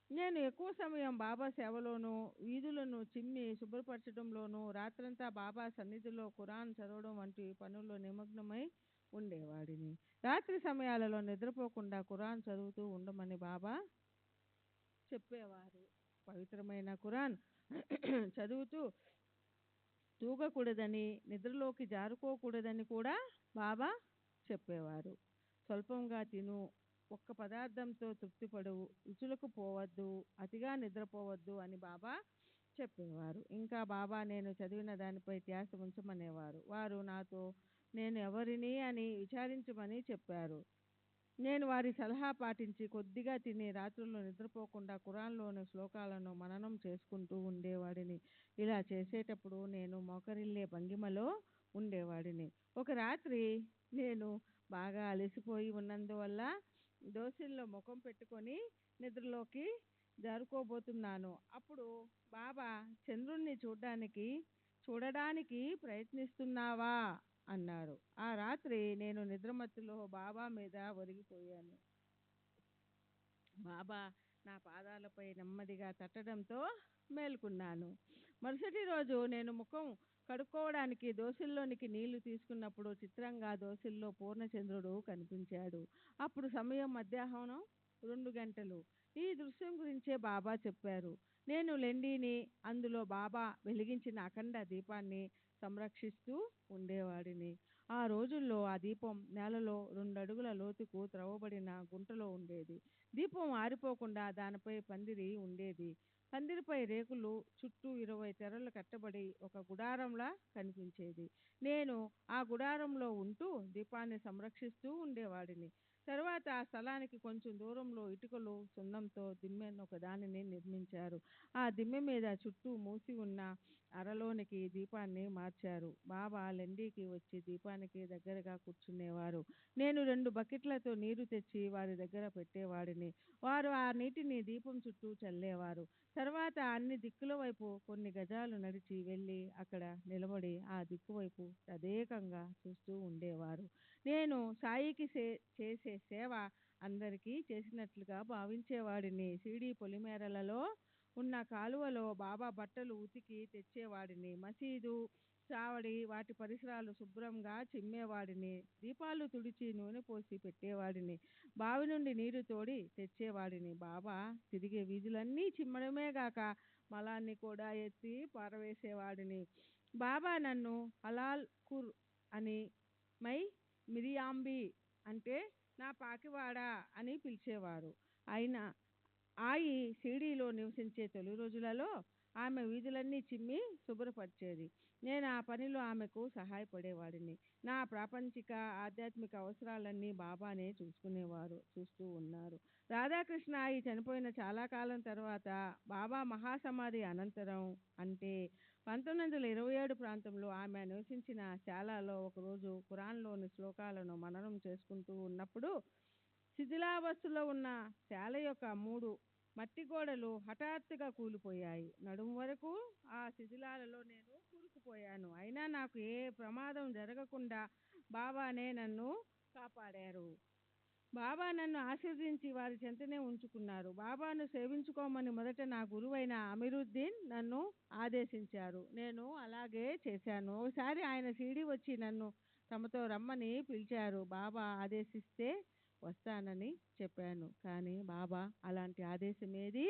నేను ఎక్కువ సమయం బాబా సేవలోనూ వీధులను చిమ్మి శుభ్రపరచడంలోనూ రాత్రంతా బాబా సన్నిధిలో ఖురాన్ చదవడం వంటి పనుల్లో నిమగ్నమై ఉండేవాడిని. రాత్రి సమయాలలో నిద్రపోకుండా ఖురాన్ చదువుతూ ఉండమని బాబా చెప్పేవారు. పవిత్రమైన ఖురాన్ చదువుతూ తూగకూడదని, నిద్రలోకి జారుకోకూడదని కూడా బాబా చెప్పేవారు. స్వల్పంగా తిను, ఒక్క పదార్థంతో తృప్తిపడు, రుచులకు పోవద్దు, అతిగా నిద్రపోవద్దు అని బాబా చెప్పేవారు. ఇంకా బాబా నేను చదివిన దానిపై ధ్యాస ఉంచమనేవారు. వారు నాతో నేను ఎవరిని అని విచారించమని చెప్పారు. నేను వారి సలహా పాటించి కొద్దిగా తిని రాత్రుల్లో నిద్రపోకుండా ఖురాన్లోని శ్లోకాలను మననం చేసుకుంటూ ఉండేవాడిని. ఇలా చేసేటప్పుడు నేను మోకరిల్లే భంగిమలో ఉండేవాడిని. ఒక రాత్రి నేను బాగా అలసిపోయి ఉన్నందువల్ల దోసిల్లో ముఖం పెట్టుకొని నిద్రలోకి జారుకోబోతున్నాను. అప్పుడు బాబా చంద్రుణ్ణి చూడడానికి ప్రయత్నిస్తున్నావా అన్నారు. ఆ రాత్రి నేను నిద్రమత్తులో బాబా మీద ఒరిగిపోయాను. బాబా నా పాదాలపై నెమ్మదిగా తట్టడంతో మేల్కొన్నాను. మరుసటి రోజు నేను ముఖం కడుక్కోవడానికి దోసిల్లోనికి నీళ్లు తీసుకున్నప్పుడు చిత్రంగా దోసిల్లో పూర్ణచంద్రుడు కనిపించాడు. అప్పుడు సమయం మధ్యాహ్నం 2 గంటలు. ఈ దృశ్యం గురించే బాబా చెప్పారు. నేను లెండిని, అందులో బాబా వెలిగించిన అఖండ దీపాన్ని సంరక్షిస్తూ ఉండేవాడిని. ఆ రోజుల్లో ఆ దీపం నేలలో 2 అడుగుల లోతుకు త్రవ్వబడిన గుంటలో ఉండేది. దీపం ఆరిపోకుండా దానిపై పందిరి ఉండేది. పందిరిపై రేకులు చుట్టూ 20 తెరలు కట్టబడి ఒక గుడారంలా కనిపించేది. నేను ఆ గుడారంలో ఉంటూ దీపాన్ని సంరక్షిస్తూ ఉండేవాడిని. తర్వాత ఆ స్థలానికి కొంచెం దూరంలో ఇటుకలు సున్నంతో దిమ్మెను ఒక దానిని నిర్మించారు. ఆ దిమ్మె మీద చుట్టూ మూసి ఉన్న అరలోనికి దీపాన్ని మార్చారు. బాబా లెండికి వచ్చి దీపానికి దగ్గరగా కూర్చునేవారు. నేను 2 బకెట్లతో నీరు తెచ్చి వారి దగ్గర పెట్టేవాడిని. వారు ఆ నీటిని దీపం చుట్టూ చల్లేవారు. తర్వాత అన్ని దిక్కుల వైపు కొన్ని గజాలు నడిచి వెళ్ళి అక్కడ నిలబడి ఆ దిక్కు వైపు తదేకంగా చూస్తూ ఉండేవారు. నేను సాయికి చేసే సేవ అందరికీ చేసినట్లుగా భావించేవాడిని. షిరిడీ పొలిమేరలలో ఉన్న కాలువలో బాబా బట్టలు ఉతికి తెచ్చేవాడిని. మసీదు చావడి వాటి పరిసరాలు శుభ్రంగా చిమ్మేవాడిని. దీపాలు తుడిచి నూనె పోసి పెట్టేవాడిని. బావి నుండి నీరు తోడి తెచ్చేవాడిని. బాబా తిరిగే వీధులన్నీ చిమ్మడమే గాక మలాన్ని కూడా ఎత్తి పారవేసేవాడిని. బాబా నన్ను హలాల్ కుర్ అని, మై మిరియాంబి అంటే నా పాకివాడ అని పిలిచేవారు. అయినా ఆయి షిరిడీలో నివసించే తొలి రోజులలో ఆమె వీధులన్నీ చిమ్మి శుభ్రపరిచేది. నేను ఆ పనిలో ఆమెకు సహాయపడేవాడిని. నా ప్రాపంచిక ఆధ్యాత్మిక అవసరాలన్నీ బాబానే చూస్తూ ఉన్నారు. రాధాకృష్ణ ఆయి చనిపోయిన చాలా కాలం తర్వాత బాబా మహాసమాధి అనంతరం అంటే 1927 ప్రాంతంలో ఆమె నివసించిన శాలలో ఒకరోజు ఖురాన్లోని శ్లోకాలను మననం చేసుకుంటూ ఉన్నప్పుడు శిథిలావస్థలో ఉన్న శాల యొక్క 3 మట్టి గోడలు హఠాత్తుగా కూలిపోయాయి. నడుము వరకు ఆ శిథిలాలలో నేను కూరుకుపోయాను. అయినా నాకు ఏ ప్రమాదం జరగకుండా బాబానే నన్ను కాపాడారు. బాబా నన్ను ఆశీర్వదించి వారి చెంతనే ఉంచుకున్నారు. బాబాను సేవించుకోమని మొదట నా గురువైన అమీరుద్దీన్ నన్ను ఆదేశించారు. నేను అలాగే చేశాను. ఒకసారి ఆయన షిరిడీ వచ్చి నన్ను తమతో రమ్మని పిలిచారు. బాబా ఆదేశిస్తే వస్తానని చెప్పాను. కానీ బాబా అలాంటి ఆదేశం ఏది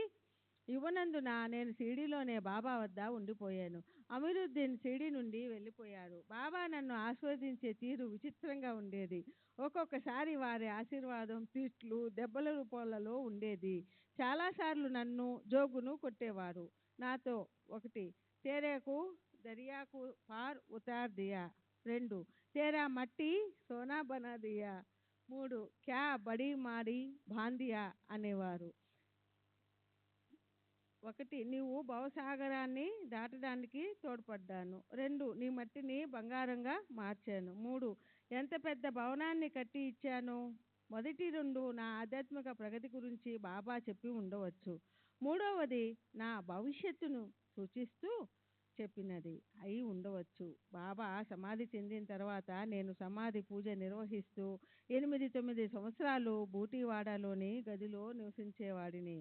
ఇవ్వనందున నేను షిరిడీలోనే బాబా వద్ద ఉండిపోయాను. అమీరుద్దీన్ షిరిడీ నుండి వెళ్ళిపోయారు. బాబా నన్ను ఆస్వాదించే తీరు విచిత్రంగా ఉండేది. ఒక్కొక్కసారి వారి ఆశీర్వాదం తిట్లు దెబ్బల రూపాలలో ఉండేది. చాలాసార్లు నన్ను జోగును కొట్టేవారు. నాతో 1 తేరేకు దరియాకు పార్ ఉతార్ దియా, 2 తేరా మట్టి సోనా బనా దియా, 3 క్యా బడి మాడి బాందియా అనేవారు. 1 నీవు భవసాగరాన్ని దాటడానికి తోడ్పడ్డాను. 2 నీ మట్టిని బంగారంగా మార్చాను. 3 ఎంత పెద్ద భవనాన్ని కట్టి ఇచ్చాను. మొదటి 2 నా ఆధ్యాత్మిక ప్రగతి గురించి బాబా చెప్పి ఉండవచ్చు. మూడవది నా భవిష్యత్తును సూచిస్తూ చెప్పినది అయి ఉండవచ్చు. బాబా సమాధి చెందిన తర్వాత నేను సమాధి పూజ నిర్వహిస్తూ 8-9 సంవత్సరాలు బూటీవాడలోని గదిలో నివసించేవాడిని.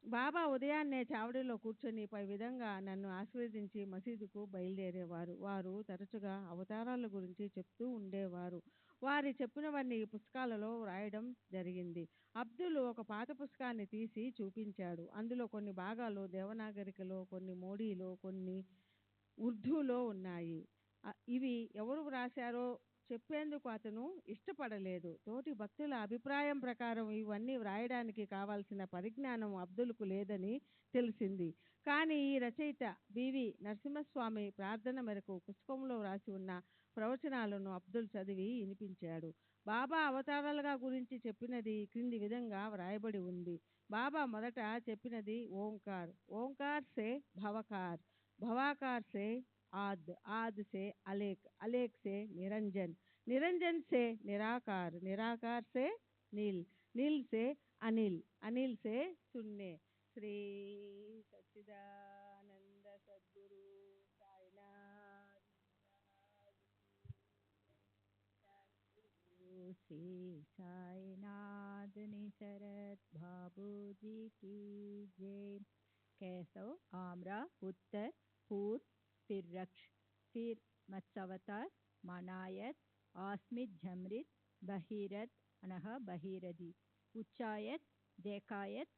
బాబా ఉదయాన్నే చావడిలో కూర్చొని పై విధంగా నన్ను ఆశీర్వదించి మసీదుకు బయలుదేరేవారు. వారు తరచుగా అవతారాల గురించి చెప్తూ ఉండేవారు. వారి చెప్పినవన్నీ ఈ పుస్తకాలలో వ్రాయడం జరిగింది. అబ్దుల్ ఒక పాత పుస్తకాన్ని తీసి చూపించాడు. అందులో కొన్ని భాగాలు దేవనాగరికలో, కొన్ని మోడీలో, కొన్ని ఉర్దూలో ఉన్నాయి. ఇవి ఎవరు వ్రాశారో చెప్పేందుకు అతను ఇష్టపడలేదు. తోటి భక్తుల అభిప్రాయం ప్రకారం ఇవన్నీ వ్రాయడానికి కావాల్సిన పరిజ్ఞానం అబ్దుల్కు లేదని తెలిసింది. కానీ ఈ రచయిత బివి నరసింహస్వామి ప్రార్థన మేరకు పుస్తకంలో వ్రాసి ఉన్న ప్రవచనాలను అబ్దుల్ చదివి వినిపించాడు. బాబా అవతారాలుగా గురించి చెప్పినది క్రింది విధంగా వ్రాయబడి ఉంది. బాబా మొదట చెప్పినది ఓంకార్, ఓంకార్ సే భవకార్, భవాకార్ సే आद, आद से अलेक, अलेक से निरंजन, निरंजन से निराकार, निराकार से नील, नील से अनिल, अनिल से शून्य। श्री सच्चिदानंद सद्गुरु साईनाथ श्री साईनाथ निसरत बाबूजी की जय। कैसव आम्रा उत्तर पूर्व फिर रक्ष फिर मत्सवतार मनायत आस्मित झमृत बहिरत अनह बहिरदी उच्चायत देखायत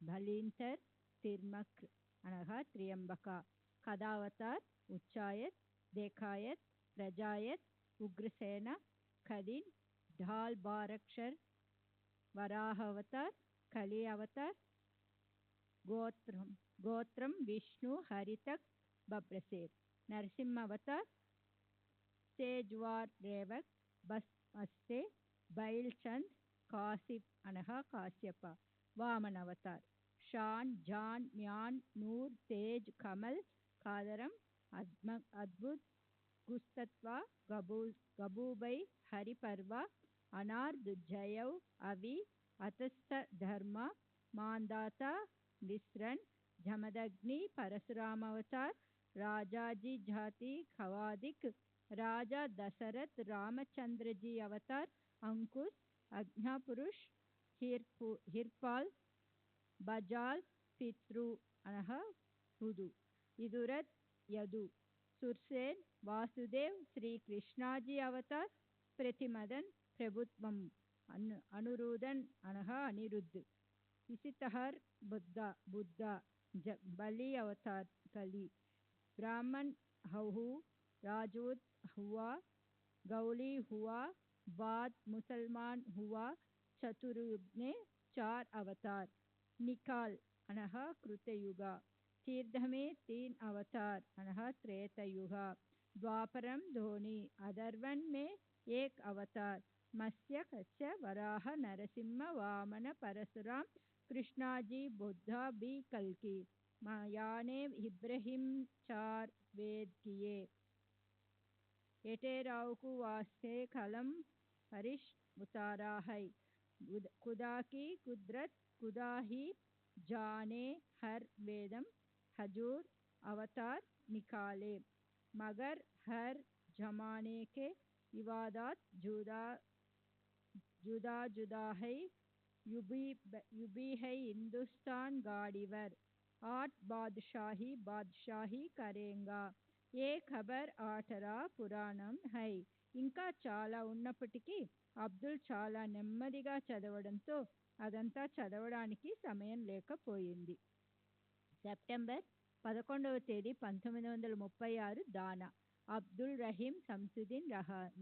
भलींतर तिर्मक्र अनह त्र्यंबका कदावतार उच्चायत देखायत प्रजायत उग्रसेना खदिन ढाल बारक्षर वराह अवतार कली अवतार गोत्रम विष्णु हरितक बब्रसेर नरसिंह अवतार सेजवार रेवक बस अस्ते बैल चंद कासिफ अनहा काश्यप वामन अवतार शान जान म्यान नूर तेज कमल कादरम अद्भुत गुस्तत्वा गबूबै हरिपर्वा अनार्द जयव अवि अतस्थ धर्म मांदाता विस्रन जमदग्नि परशुराम अवतार राजाजी जाति खवादिक राजा दशरथ रामचंद्र जी अवतार अंकुश अज्ञापुरुष हिरपाल बजाल पितृ अनह हुदु इदुरथ यदु सुरसेन वासुदेव श्री कृष्णाजी अवतार प्रतिमदन प्रभुत्वम अनुरुदन अनह अनिरुद्ध इसितहर बुद्ध बलि अवतार कली ब्राह्मण हहु राजूत हुआ गौली हुआ बाद मुसलमान हुआ चतुर्युग 4 अवतार निकाल अनह कृतयुगा तीर्थ में 3 अवतार अनह त्रेतयुग द्वापरम धोनी अधर्वन में 1 अवतार मत्स्य कच्छ वराह नरसिंह वामन परशुराम कृष्णाजी बुद्धा भी कल्कि याने इब्राहिम 4 वेद किए एटेराव को वास्ते कलम हरिश उतारा है खुदा की कुदरत खुदा ही जाने हर वेदम हजूर अवतार निकाले मगर हर जमाने के इबादत जुदा जुदा है युबी है हिंदुस्तान गाड़ीवर 8 बादशाही करेंगा ये खबर 8रा పురాణం है ఇంకా చాలా ఉన్నప్పటికీ అబ్దుల్ చాలా నెమ్మదిగా చదవడంతో అదంతా చదవడానికి సమయం లేకపోయింది. సెప్టెంబర్ 11వ తేదీ 1936 దానా అబ్దుల్ రహీం సంసుద్దీన్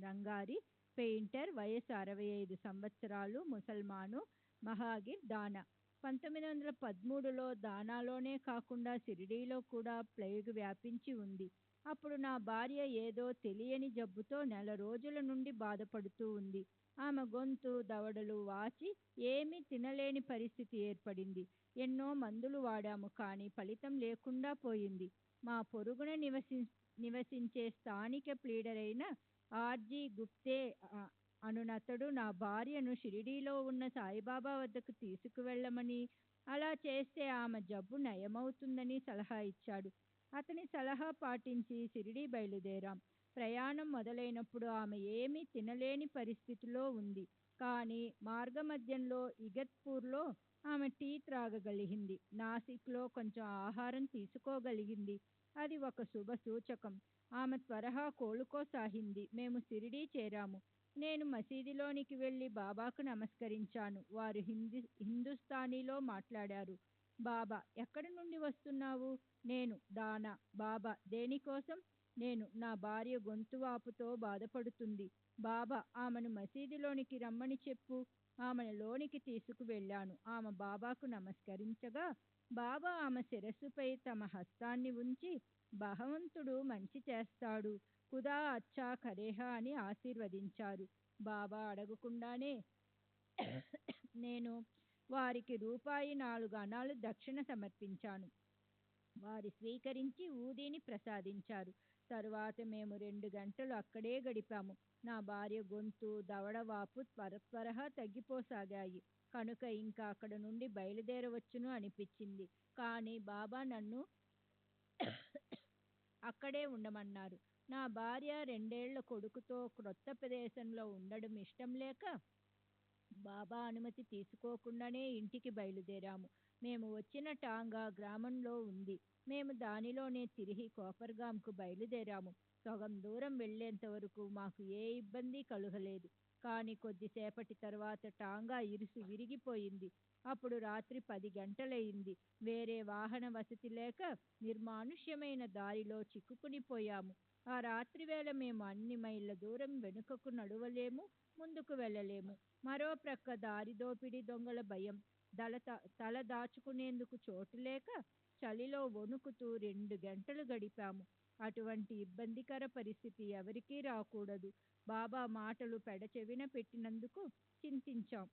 రంగారి పెయింటర్ వయసు 65 సంవత్సరాలు ముసల్మాను మహాగిర్ దానా 1913లో దానాలోనే కాకుండా షిరిడీలో కూడా ప్లేగ్ వ్యాపించి ఉంది. అప్పుడు నా భార్య ఏదో తెలియని జబ్బుతో నెల రోజుల నుండి బాధపడుతూ ఉంది. ఆమె గొంతు దవడలు వాచి ఏమీ తినలేని పరిస్థితి ఏర్పడింది. ఎన్నో మందులు వాడాము కానీ ఫలితం లేకుండా పోయింది. మా పొరుగున నివసించే స్థానిక ప్లీడరైన ఆర్జీ గుప్తే అనునతడు నా భార్యను షిరిడీలో ఉన్న సాయిబాబా వద్దకు తీసుకువెళ్ళమని, అలా చేస్తే ఆమె జబ్బు నయమవుతుందని సలహా ఇచ్చాడు. అతని సలహా పాటించి షిరిడీ బయలుదేరాం. ప్రయాణం మొదలైనప్పుడు ఆమె ఏమీ తినలేని పరిస్థితిలో ఉంది. కానీ మార్గమధ్యంలో ఇగత్పూర్లో ఆమె టీ త్రాగగలిగింది. నాసిక్లో కొంచెం ఆహారం తీసుకోగలిగింది. అది ఒక శుభ సూచకం. ఆమె త్వరగా కోలుకోసాగింది. మేము షిరిడీ చేరాము. నేను మసీదులోనికి వెళ్ళి బాబాకు నమస్కరించాను. వారు హిందుస్థానీలో మాట్లాడారు. బాబా, ఎక్కడి నుండి వస్తున్నావు? నేను దానా. బాబా, దేనికోసం? నేను నా భార్య గొంతు వాపుతో బాధపడుతుంది. బాబా, ఆమెను మసీదులోనికి రమ్మని చెప్పు. ఆమెను లోనికి తీసుకువెళ్ళాను. ఆమె బాబాకు నమస్కరించగా బాబా ఆమె శిరస్సుపై తమ హస్తాన్ని ఉంచి, భగవంతుడు మంచి చేస్తాడు, ఖుదా అచ్చా కరేహా అని ఆశీర్వదించారు. బాబా అడగకుండానే నేను వారికి రూపాయి 4 అణాలు దక్షిణ సమర్పించాను. వారు స్వీకరించి ఊదీని ప్రసాదించారు. తరువాత మేము 2 గంటలు అక్కడే గడిపాము. నా భార్య గొంతు దవడవాపు త్వరగా తగ్గిపోసాగాయి కనుక ఇంకా అక్కడ నుండి బయలుదేరవచ్చును అనిపించింది. కానీ బాబా నన్ను అక్కడే ఉండమన్నారు. నా భార్య 2 ఏళ్ల కొడుకుతో క్రొత్త ప్రదేశంలో ఉండడం ఇష్టం లేక బాబా అనుమతి తీసుకోకుండానే ఇంటికి బయలుదేరాము. మేము వచ్చిన టాంగా గ్రామంలో ఉంది. మేము దానిలోనే తిరిగి కోపర్గాంకు బయలుదేరాము. సగం దూరం వెళ్లేంత వరకు మాకు ఏ ఇబ్బంది కలుగలేదు. కానీ కొద్దిసేపటి తర్వాత టాంగా ఇరుసు విరిగిపోయింది. అప్పుడు రాత్రి 10 గంటలయింది. వేరే వాహన వసతి లేక నిర్మానుష్యమైన దారిలో చిక్కుకునిపోయాము. ఆ రాత్రి వేళ మేము అన్ని మైళ్ళ దూరం వెనుకకు నడవలేము, ముందుకు వెళ్ళలేము. మరో ప్రక్క దారి దోపిడీ దొంగల భయం, తల దాచుకునేందుకు చోటు లేక చలిలో వణుకుతూ 2 గంటలు గడిపాము. అటువంటి ఇబ్బందికర పరిస్థితి ఎవరికీ రాకూడదు. బాబా మాటలు పెడచెవిన పెట్టినందుకు చింతించాం.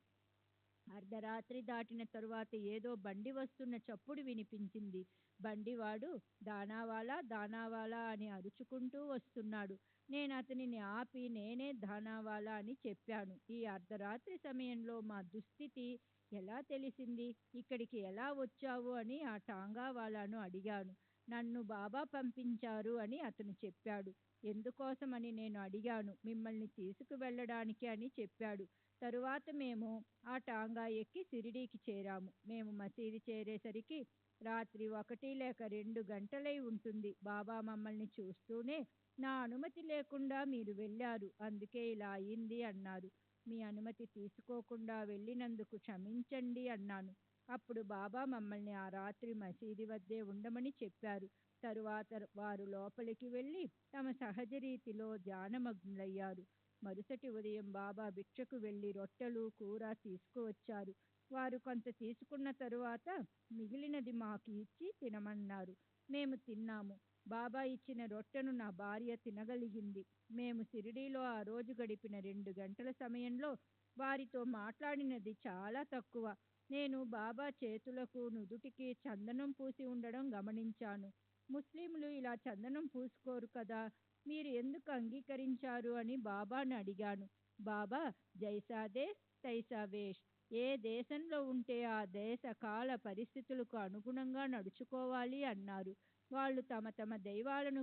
అర్ధరాత్రి దాటిన తరువాత ఏదో బండి వస్తున్న చప్పుడు వినిపించింది. బండివాడు దానావాలా దానావాలా అని అరుచుకుంటూ వస్తున్నాడు. నేను అతనిని ఆపి నేనే దానావాలా అని చెప్పాను. ఈ అర్ధరాత్రి సమయంలో మా దుస్థితి ఎలా తెలిసింది? ఇక్కడికి ఎలా వచ్చావు అని ఆ టాంగావాలాను అడిగాను. నన్ను బాబా పంపించారు అని అతను చెప్పాడు. ఎందుకోసమని నేను అడిగాను. మిమ్మల్ని తీసుకువెళ్ళడానికి అని చెప్పాడు. తరువాత మేము ఆ టాంగా ఎక్కి షిరిడీకి చేరాము. మేము మసీదు చేరేసరికి రాత్రి 1 లేక 2 గంటలై ఉంటుంది. బాబా మమ్మల్ని చూస్తూనే నా అనుమతి లేకుండా మీరు వెళ్ళారు, అందుకే ఇలా అయింది అన్నారు. మీ అనుమతి తీసుకోకుండా వెళ్ళినందుకు క్షమించండి అన్నాను. అప్పుడు బాబా మమ్మల్ని ఆ రాత్రి మసీదు వద్దే ఉండమని చెప్పారు. తరువాత వారు లోపలికి వెళ్ళి తమ సహజ రీతిలో ధ్యానమగ్నులయ్యారు. మరుసటి ఉదయం బాబా భిక్షకు వెళ్ళి రొట్టెలు కూర తీసుకువచ్చారు. వారు కొంత తీసుకున్న తరువాత మిగిలినది మాకు ఇచ్చి తినమన్నారు. మేము తిన్నాము. బాబా ఇచ్చిన రొట్టెను నా భార్య తినగలిగింది. మేము షిరిడీలో ఆ రోజు గడిపిన 2 గంటల సమయంలో వారితో మాట్లాడినది చాలా తక్కువ. నేను బాబా చేతులకు నుదుటికి చందనం పూసి ఉండడం గమనించాను. ముస్లింలు ఇలా చందనం పూసుకోరు కదా, మీరు ఎందుకు అంగీకరించారు అని బాబాను అడిగాను. బాబా జైసా దేశ్ తైసా వేష్, ఏ దేశంలో ఉంటే ఆ దేశ కాల పరిస్థితులకు అనుగుణంగా నడుచుకోవాలి అన్నారు. వాళ్ళు తమ తమ దైవాలను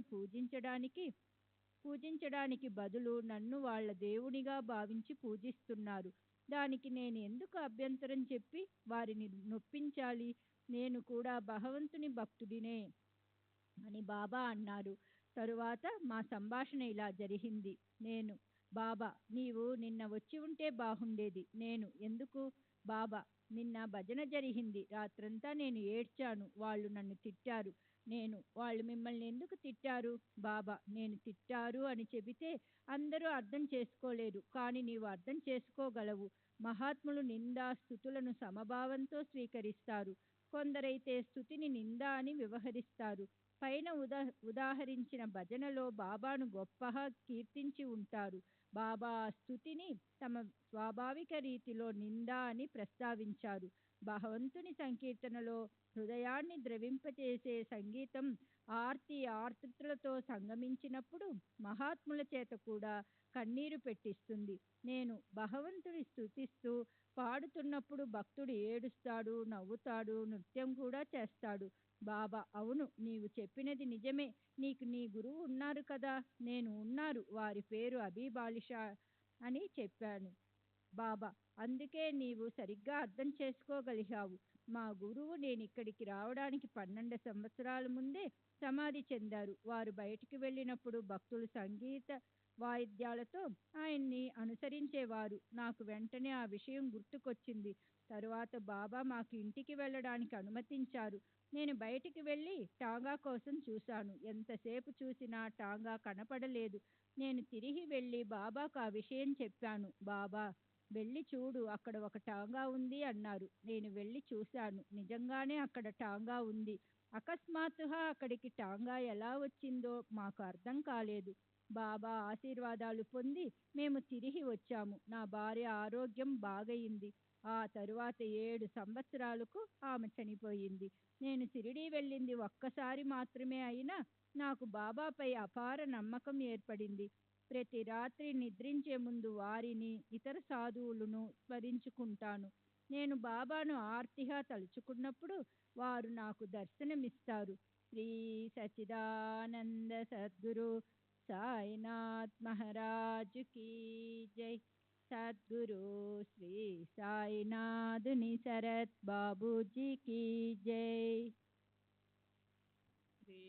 పూజించడానికి బదులు నన్ను వాళ్ళ దేవునిగా భావించి పూజిస్తున్నారు. దానికి నేను ఎందుకు అభ్యంతరం చెప్పి వారిని నొప్పించాలి? నేను కూడా భగవంతుని భక్తుడినే అని బాబా అన్నారు. తరువాత మా సంభాషణ ఇలా జరిగింది. నేను, బాబా నీవు నిన్న వచ్చి ఉంటే బాగుండేది. నేను, ఎందుకు? బాబా, నిన్న భజన జరిగింది. రాత్రంతా నేను ఏడ్చాను. వాళ్ళు నన్ను తిట్టారు. నేను, వాళ్ళు మిమ్మల్ని ఎందుకు తిట్టారు? బాబా, నేను తిట్టారు అని చెబితే అందరూ అర్థం చేసుకోలేరు, కానీ నీవు అర్థం చేసుకోగలవు. మహాత్ములు నిందా స్తుతులను సమభావంతో స్వీకరిస్తారు. కొందరైతే స్తుతిని నింద అని వ్యవహరిస్తారు. పైన ఉదాహరించిన భజనలో బాబాను గొప్పగా కీర్తించి ఉంటారు. బాబా ఆ స్తుతిని తమ స్వాభావిక రీతిలో నింద అని ప్రస్తావించారు. భగవంతుని సంకీర్తనలో హృదయాన్ని ద్రవింపచేసే సంగీతం ఆర్తులతో సంగమించినప్పుడు మహాత్ముల చేత కూడా కన్నీరు పెట్టిస్తుంది. నేను భగవంతుని స్తుతిస్తూ పాడుతున్నప్పుడు భక్తుడు ఏడుస్తాడు, నవ్వుతాడు, నృత్యం కూడా చేస్తాడు. బాబా, అవును, నీవు చెప్పినది నిజమే. నీకు నీ గురువు ఉన్నారు కదా. నేను, ఉన్నారు, వారి పేరు అబీబాలిషా అని చెప్పాను. బాబా, అందుకే నీవు సరిగ్గా అర్థం చేసుకోగలిగావు. మా గురువు నేను ఇక్కడికి రావడానికి 12 సంవత్సరాల ముందే సమాధి చెందారు. వారు బయటికి వెళ్ళినప్పుడు భక్తులు సంగీత వాయిద్యాలతో ఆయన్ని అనుసరించేవారు. నాకు వెంటనే ఆ విషయం గుర్తుకొచ్చింది. తరువాత బాబా మాకు ఇంటికి వెళ్ళడానికి అనుమతించారు. నేను బయటికి వెళ్ళి టాంగా కోసం చూశాను. ఎంతసేపు చూసినా టాంగా కనపడలేదు. నేను తిరిగి వెళ్ళి బాబాకు ఆ విషయం చెప్పాను. బాబా, వెళ్ళి చూడు, అక్కడ ఒక టాంగా ఉంది అన్నారు. నేను వెళ్ళి చూశాను. నిజంగానే అక్కడ టాంగా ఉంది. అకస్మాత్తుగా అక్కడికి టాంగా ఎలా వచ్చిందో మాకు అర్థం కాలేదు. బాబా ఆశీర్వాదాలు పొంది మేము తిరిగి వచ్చాము. నా భార్య ఆరోగ్యం బాగయింది. ఆ తరువాత 7 సంవత్సరాలకు ఆమె చనిపోయింది. నేను షిరిడీ వెళ్ళింది ఒక్కసారి మాత్రమే అయినా నాకు బాబాపై అపార నమ్మకం ఏర్పడింది. ప్రతి రాత్రి నిద్రించే ముందు వారిని, ఇతర సాధువులను స్మరించుకుంటాను. నేను బాబాను ఆర్తిగా తలుచుకున్నప్పుడు వారు నాకు దర్శనమిస్తారు. శ్రీ సచ్చిదానంద సద్గురు సాయినాథ్ మహారాజ్ కీ జై. సద్గురు శ్రీ సాయినాథుని శరత్ బాబూజీ కీ జై. శ్రీ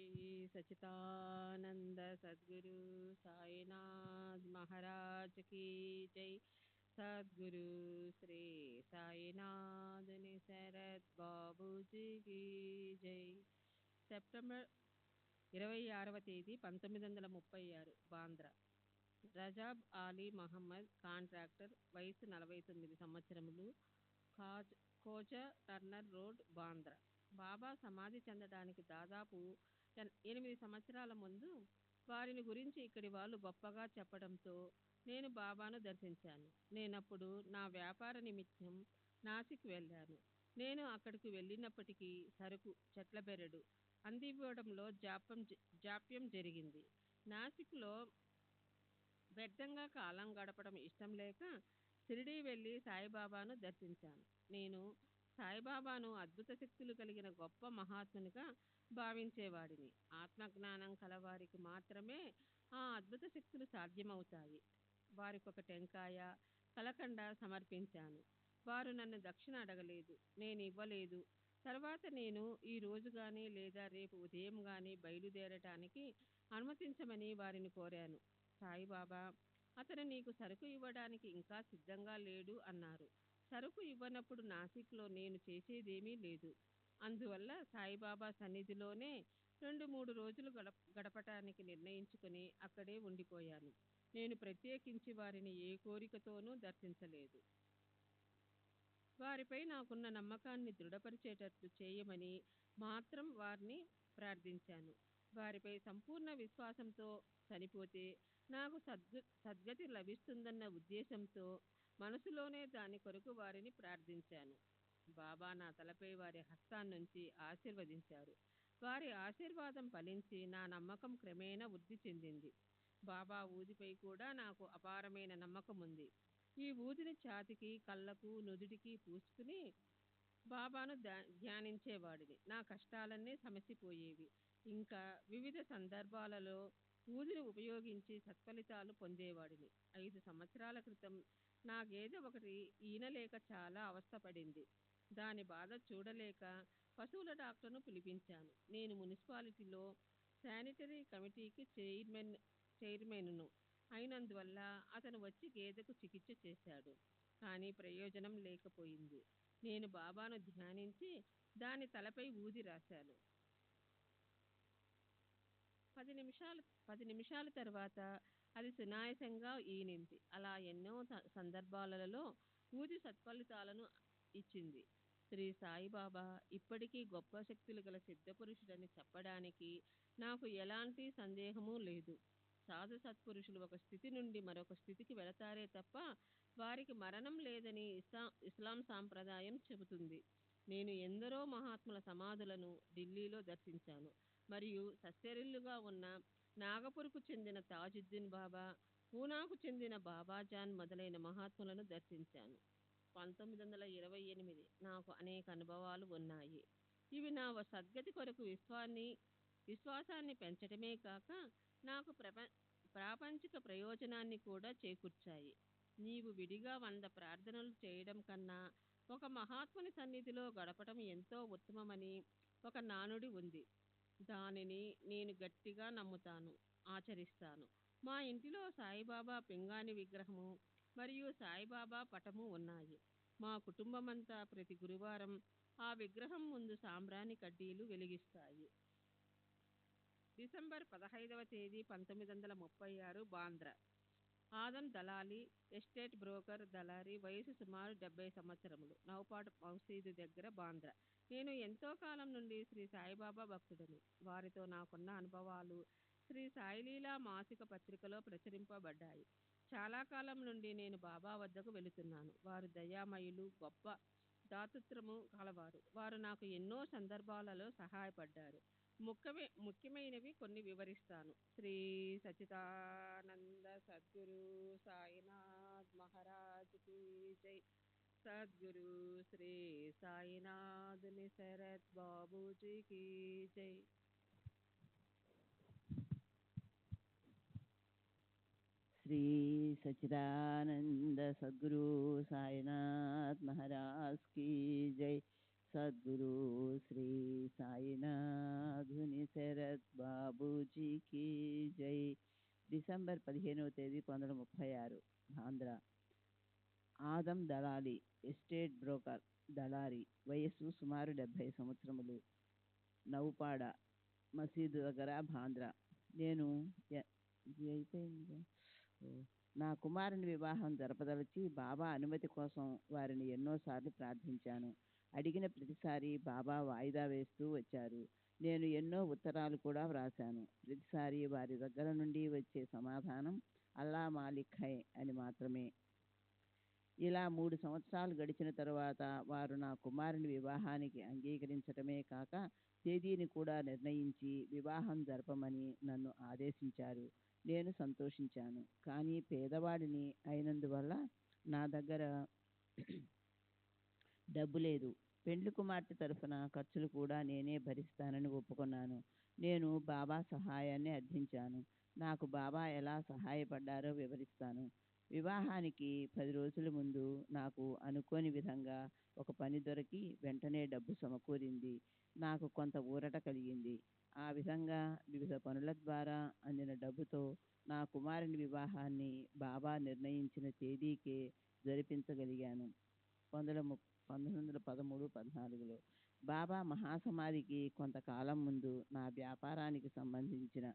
సచితానంద సద్గురు సాయినాథ్ మహారాజ్ కీ జై. సద్గురు శ్రీ సాయినాథుని శరత్ బాబూజీ కీ జై. సెప్టెంబర్ 26వ తేదీ 1936 బాంద్రా. రజాబ్ ఆలీ మహమ్మద్ కాంట్రాక్టర్, వయసు 49 సంవత్సరములు, కాజ్ కోజా టర్నర్ రోడ్, బాంద్రా. బాబా సమాధి చెందడానికి దాదాపు 8 సంవత్సరాల ముందు వారిని గురించి ఇక్కడి వాళ్ళు గొప్పగా చెప్పడంతో నేను బాబాను దర్శించాను. నేనప్పుడు నా వ్యాపార నిమిత్తం నాసిక్ వెళ్ళాను. నేను అక్కడికి వెళ్ళినప్పటికీ సరుకు చెట్ల బెరడు అందివ్వడంలో జాప్యం జరిగింది. నాసిక్లో వ్యర్థంగా కాలం గడపడం ఇష్టం లేక షిరిడీ వెళ్ళి సాయిబాబాను దర్శించాను. నేను సాయిబాబాను అద్భుత శక్తులు కలిగిన గొప్ప మహాత్మునిగా భావించేవాడిని. ఆత్మజ్ఞానం కలవారికి మాత్రమే ఆ అద్భుత శక్తులు సాధ్యమవుతాయి. వారికి ఒక టెంకాయ, కలకండ సమర్పించాను. వారు నన్ను దక్షిణ అడగలేదు, నేను ఇవ్వలేదు. తర్వాత నేను ఈ రోజు కానీ లేదా రేపు ఉదయం కానీ బయలుదేరటానికి అనుమతించమని వారిని కోరాను. సాయిబాబా, అతను నీకు సరుకు ఇవ్వడానికి ఇంకా సిద్ధంగా లేడు అన్నారు. సరుకు ఇవ్వనప్పుడు నాసిక్లో నేను చేసేదేమీ లేదు. అందువల్ల సాయిబాబా సన్నిధిలోనే 2-3 రోజులు గడపటానికి నిర్ణయించుకుని అక్కడే ఉండిపోయాను. నేను ప్రత్యేకించి వారిని ఏ కోరికతోనూ దర్శించలేదు. వారిపై నాకున్న నమ్మకాన్ని దృఢపరిచేటట్లు చేయమని మాత్రం వారిని ప్రార్థించాను. వారిపై సంపూర్ణ విశ్వాసంతో చనిపోతే నాకు సద్గతి లభిస్తుందన్న ఉద్దేశంతో మనసులోనే దాని కొరకు వారిని ప్రార్థించాను. బాబా నా తలపై వారి హస్తాన్నుంచి ఆశీర్వదించారు. వారి ఆశీర్వాదం ఫలించి నా నమ్మకం క్రమేణా వృద్ధి చెందింది. బాబా ఊదిపై కూడా నాకు అపారమైన నమ్మకం ఉంది. ఈ ఊదిని ఛాతికి, కళ్ళకు, నుదుటికి పూసుకుని బాబాను ధ్యానించేవాడిని. నా కష్టాలన్నీ సమసిపోయేవి. ఇంకా వివిధ సందర్భాలలో ఊదిని ఉపయోగించి సత్ఫలితాలు పొందేవాడిని. 5 సంవత్సరాల క్రితం నా గేదె ఒకటి ఈనలేక చాలా అవస్థపడింది. దాని బాధ చూడలేక పశువుల డాక్టర్ను పిలిపించాను. నేను మున్సిపాలిటీలో శానిటరీ కమిటీకి చైర్మన్ను అయినందువల్ల అతను వచ్చి గేదెకు చికిత్స చేశాడు. కానీ ప్రయోజనం లేకపోయింది. నేను బాబాను ధ్యానించి దాని తలపై ఊది రాశాను. 10 నిమిషాల తర్వాత అది సునాయాసంగా ఈనింది. అలా ఎన్నో సందర్భాలలో ఊది సత్ఫలితాలను ఇచ్చింది. శ్రీ సాయిబాబా ఇప్పటికీ గొప్ప శక్తులు గల సిద్ధపురుషుడని చెప్పడానికి నాకు ఎలాంటి సందేహమూ లేదు. సాధు సత్పురుషులు ఒక స్థితి నుండి మరొక స్థితికి వెళతారే తప్ప వారికి మరణం లేదని ఇస్లాం సాంప్రదాయం చెబుతుంది. నేను ఎందరో మహాత్ముల సమాధులను ఢిల్లీలో దర్శించాను. మరియు సస్యరిల్లుగా ఉన్న నాగపూర్కు చెందిన తాజుద్దీన్ బాబా, పూనాకు చెందిన బాబాజాన్ మొదలైన మహాత్ములను దర్శించాను. 1928 నాకు అనేక అనుభవాలు ఉన్నాయి. ఇవి నా సద్గతి కొరకు విశ్వాసాన్ని పెంచడమే కాక నాకు ప్రాపంచిక ప్రయోజనాన్ని కూడా చేకూర్చాయి. నీవు విడిగా 100 ప్రార్థనలు చేయడం కన్నా ఒక మహాత్ముని సన్నిధిలో గడపటం ఎంతో ఉత్తమమని ఒక నానుడి ఉంది. దానిని నేను గట్టిగా నమ్ముతాను, ఆచరిస్తాను. మా ఇంటిలో సాయిబాబా పింగాణి విగ్రహము మరియు సాయిబాబా పటము ఉన్నాయి. మా కుటుంబమంతా ప్రతి గురువారం ఆ విగ్రహం ముందు సాంబ్రాణి కడ్డీలు వెలిగిస్తాయి. డిసెంబర్ 15వ తేదీ 1936 బాంద్రా. ఆదం దళాలి, ఎస్టేట్ బ్రోకర్, దళారి, వయసు సుమారు 70 సంవత్సరములు, నౌపాడు మసీదు దగ్గర, బాంద్రా. నేను ఎంతో కాలం నుండి శ్రీ సాయిబాబా భక్తుడని. వారితో నాకున్న అనుభవాలు శ్రీ సాయిలీలా మాసిక పత్రికలో ప్రచురింపబడ్డాయి. చాలా కాలం నుండి నేను బాబా వద్దకు వెళుతున్నాను. వారు దయామయులు, గొప్ప దాతృత్వము కలవారు. వారు నాకు ఎన్నో సందర్భాలలో సహాయపడ్డారు. ముఖ్యమైనవి కొన్ని వివరిస్తాను. శ్రీ సచిదానంద సద్గురు సాయినాథ్ మహారాజ్ కీ జై. సద్గురు శ్రీ సాయినాథ్ నిసరత్ బాబూజీ కీ జై. శ్రీ సచిదానంద సద్గురు సాయినాథ్ మహారాజ్ కీ జై. సద్గురు శ్రీ సాయినాథ్ నిసరత్ బాబూజీ కీ జై. డిసెంబర్ 15వ తేదీ 1936 ఆంధ్ర. ఆదం దళాలి, ఎస్టేట్ బ్రోకర్, దళారి, వయస్సు సుమారు 70 సంవత్సరములు, నౌపాడ మసీదు దగ్గర బాంద్రా. నేను ఎ- ఇది అయిపోయింది. ఓ. నా కుమారుని వివాహం జరపదలిచి బాబా అనుమతి కోసం వారిని ఎన్నోసార్లు ప్రార్థించాను. అడిగిన ప్రతిసారి బాబా వాయిదా వేస్తూ వచ్చారు. నేను ఎన్నో ఉత్తరాలు కూడా వ్రాశాను. ప్రతిసారి వారి దగ్గర నుండి వచ్చే సమాధానం అల్లా మాలిక్ హై అని మాత్రమే. ఇలా 3 సంవత్సరాలు గడిచిన తరువాత వారు నా కుమారుని వివాహానికి అంగీకరించటమే కాక తేదీని కూడా నిర్ణయించి వివాహం జరపమని నన్ను ఆదేశించారు. నేను సంతోషించాను. కానీ పేదవాడిని అయినందువల్ల నా దగ్గర డబ్బు లేదు. పెండ్లి కుమార్తె తరఫున ఖర్చులు కూడా నేనే భరిస్తానని ఒప్పుకున్నాను. నేను బాబా సహాయాన్ని అర్థించాను. నాకు బాబా ఎలా సహాయపడ్డారో వివరిస్తాను. వివాహానికి 10 రోజుల ముందు నాకు అనుకోని విధంగా ఒక పని దొరికి వెంటనే డబ్బు సమకూరింది. నాకు కొంత ఊరట కలిగింది. ఆ విధంగా వివిధ పనుల ద్వారా అందిన డబ్బుతో నా కుమారుని వివాహాన్ని బాబా నిర్ణయించిన తేదీకే జరిపించగలిగాను. 1913-14లో బాబా మహాసమాధికి కొంతకాలం ముందు నా వ్యాపారానికి సంబంధించిన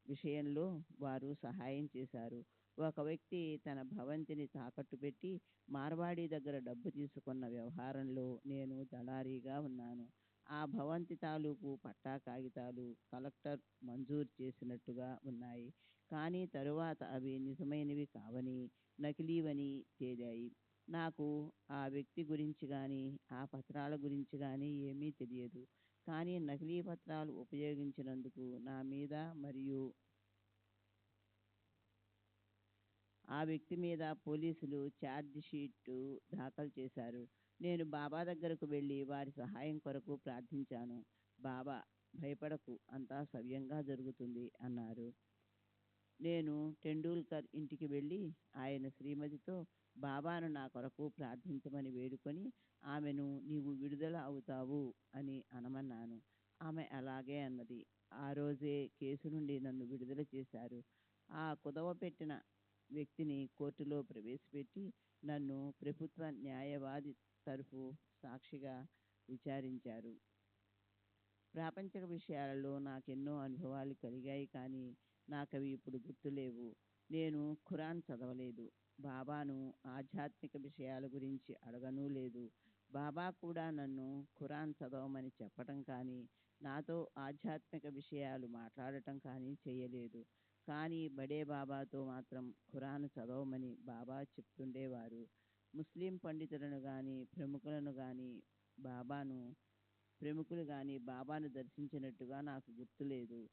విషయంలో వారు సహాయం చేశారు. ఒక వ్యక్తి తన భవంతిని తాకట్టు పెట్టి మార్వాడి దగ్గర డబ్బు తీసుకున్న వ్యవహారంలో నేను దళారీగా ఉన్నాను. ఆ భవంతి తాలూకు పట్టా కాగితాలు కలెక్టర్ మంజూరు చేసినట్టుగా ఉన్నాయి. కానీ తరువాత అవి నిజమైనవి కావని, నకిలీవని తేలాయి. నాకు ఆ వ్యక్తి గురించి కానీ ఆ పత్రాల గురించి కానీ ఏమీ తెలియదు. కానీ నకిలీ పత్రాలు ఉపయోగించినందుకు నా మీద మరియు ఆ వ్యక్తి మీద పోలీసులు ఛార్జ్ షీటు దాఖలు చేశారు. నేను బాబా దగ్గరకు వెళ్ళి వారి సహాయం కొరకు ప్రార్థించాను. బాబా, భయపడకు, అంతా సవ్యంగా జరుగుతుంది అన్నారు. నేను టెండూల్కర్ ఇంటికి వెళ్ళి ఆయన శ్రీమతితో బాబాను నా కొరకు ప్రార్థించమని వేడుకొని ఆమెను నీవు విడుదల అవుతావు అని అనమన్నాను. ఆమె అలాగే అన్నది. ఆ రోజే కేసు నుండి నన్ను విడుదల చేశారు. ఆ కుదవ పెట్టిన వ్యక్తిని కోర్టులో ప్రవేశపెట్టి నన్ను ప్రభుత్వ న్యాయవాది తరఫు సాక్షిగా విచారించారు. ప్రాపంచిక విషయాలలో నాకెన్నో అనుభవాలు కలిగాయి, కానీ నాకవి ఇప్పుడు గుర్తులేవు. నేను ఖురాన్ చదవలేదు. బాబాను ఆధ్యాత్మిక విషయాల గురించి అడగనూ లేదు. బాబా కూడా నన్ను ఖురాన్ చదవమని చెప్పటం కానీ నాతో ఆధ్యాత్మిక విషయాలు మాట్లాడటం కానీ చేయలేదు. కానీ బడే బాబాతో మాత్రం ఖురాన్ చదవమని బాబా చెప్తుండేవారు. ముస్లిం పండితులను కానీ ప్రముఖులు కానీ బాబాను దర్శించినట్టుగా నాకు గుర్తులేదు.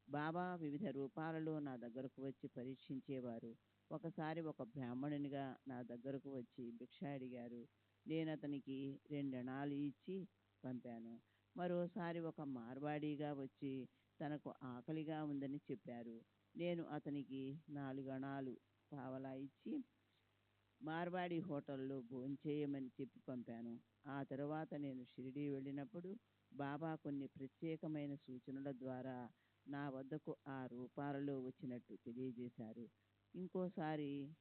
బాబా వివిధ రూపాలలో నా దగ్గరకు వచ్చి పరీక్షించేవారు. ఒకసారి ఒక బ్రాహ్మణునిగా నా దగ్గరకు వచ్చి భిక్ష అడిగారు. నేను అతనికి 2 అణాలు ఇచ్చి పంపాను. మరోసారి ఒక మార్వాడిగా వచ్చి తనకు ఆకలిగా ఉందని చెప్పారు. నేను అతనికి 4 అణాలు పావలా ఇచ్చి మార్వాడి హోటల్లో భోంచేయమని చెప్పి పంపాను. ఆ తరువాత నేను షిరిడీ వెళ్ళినప్పుడు బాబా కొన్ని ప్రత్యేకమైన సూచనల ద్వారా నా వద్దకు ఆ రూపాలలో వచ్చినట్టు తెలియజేశారు. ఇంకోసారి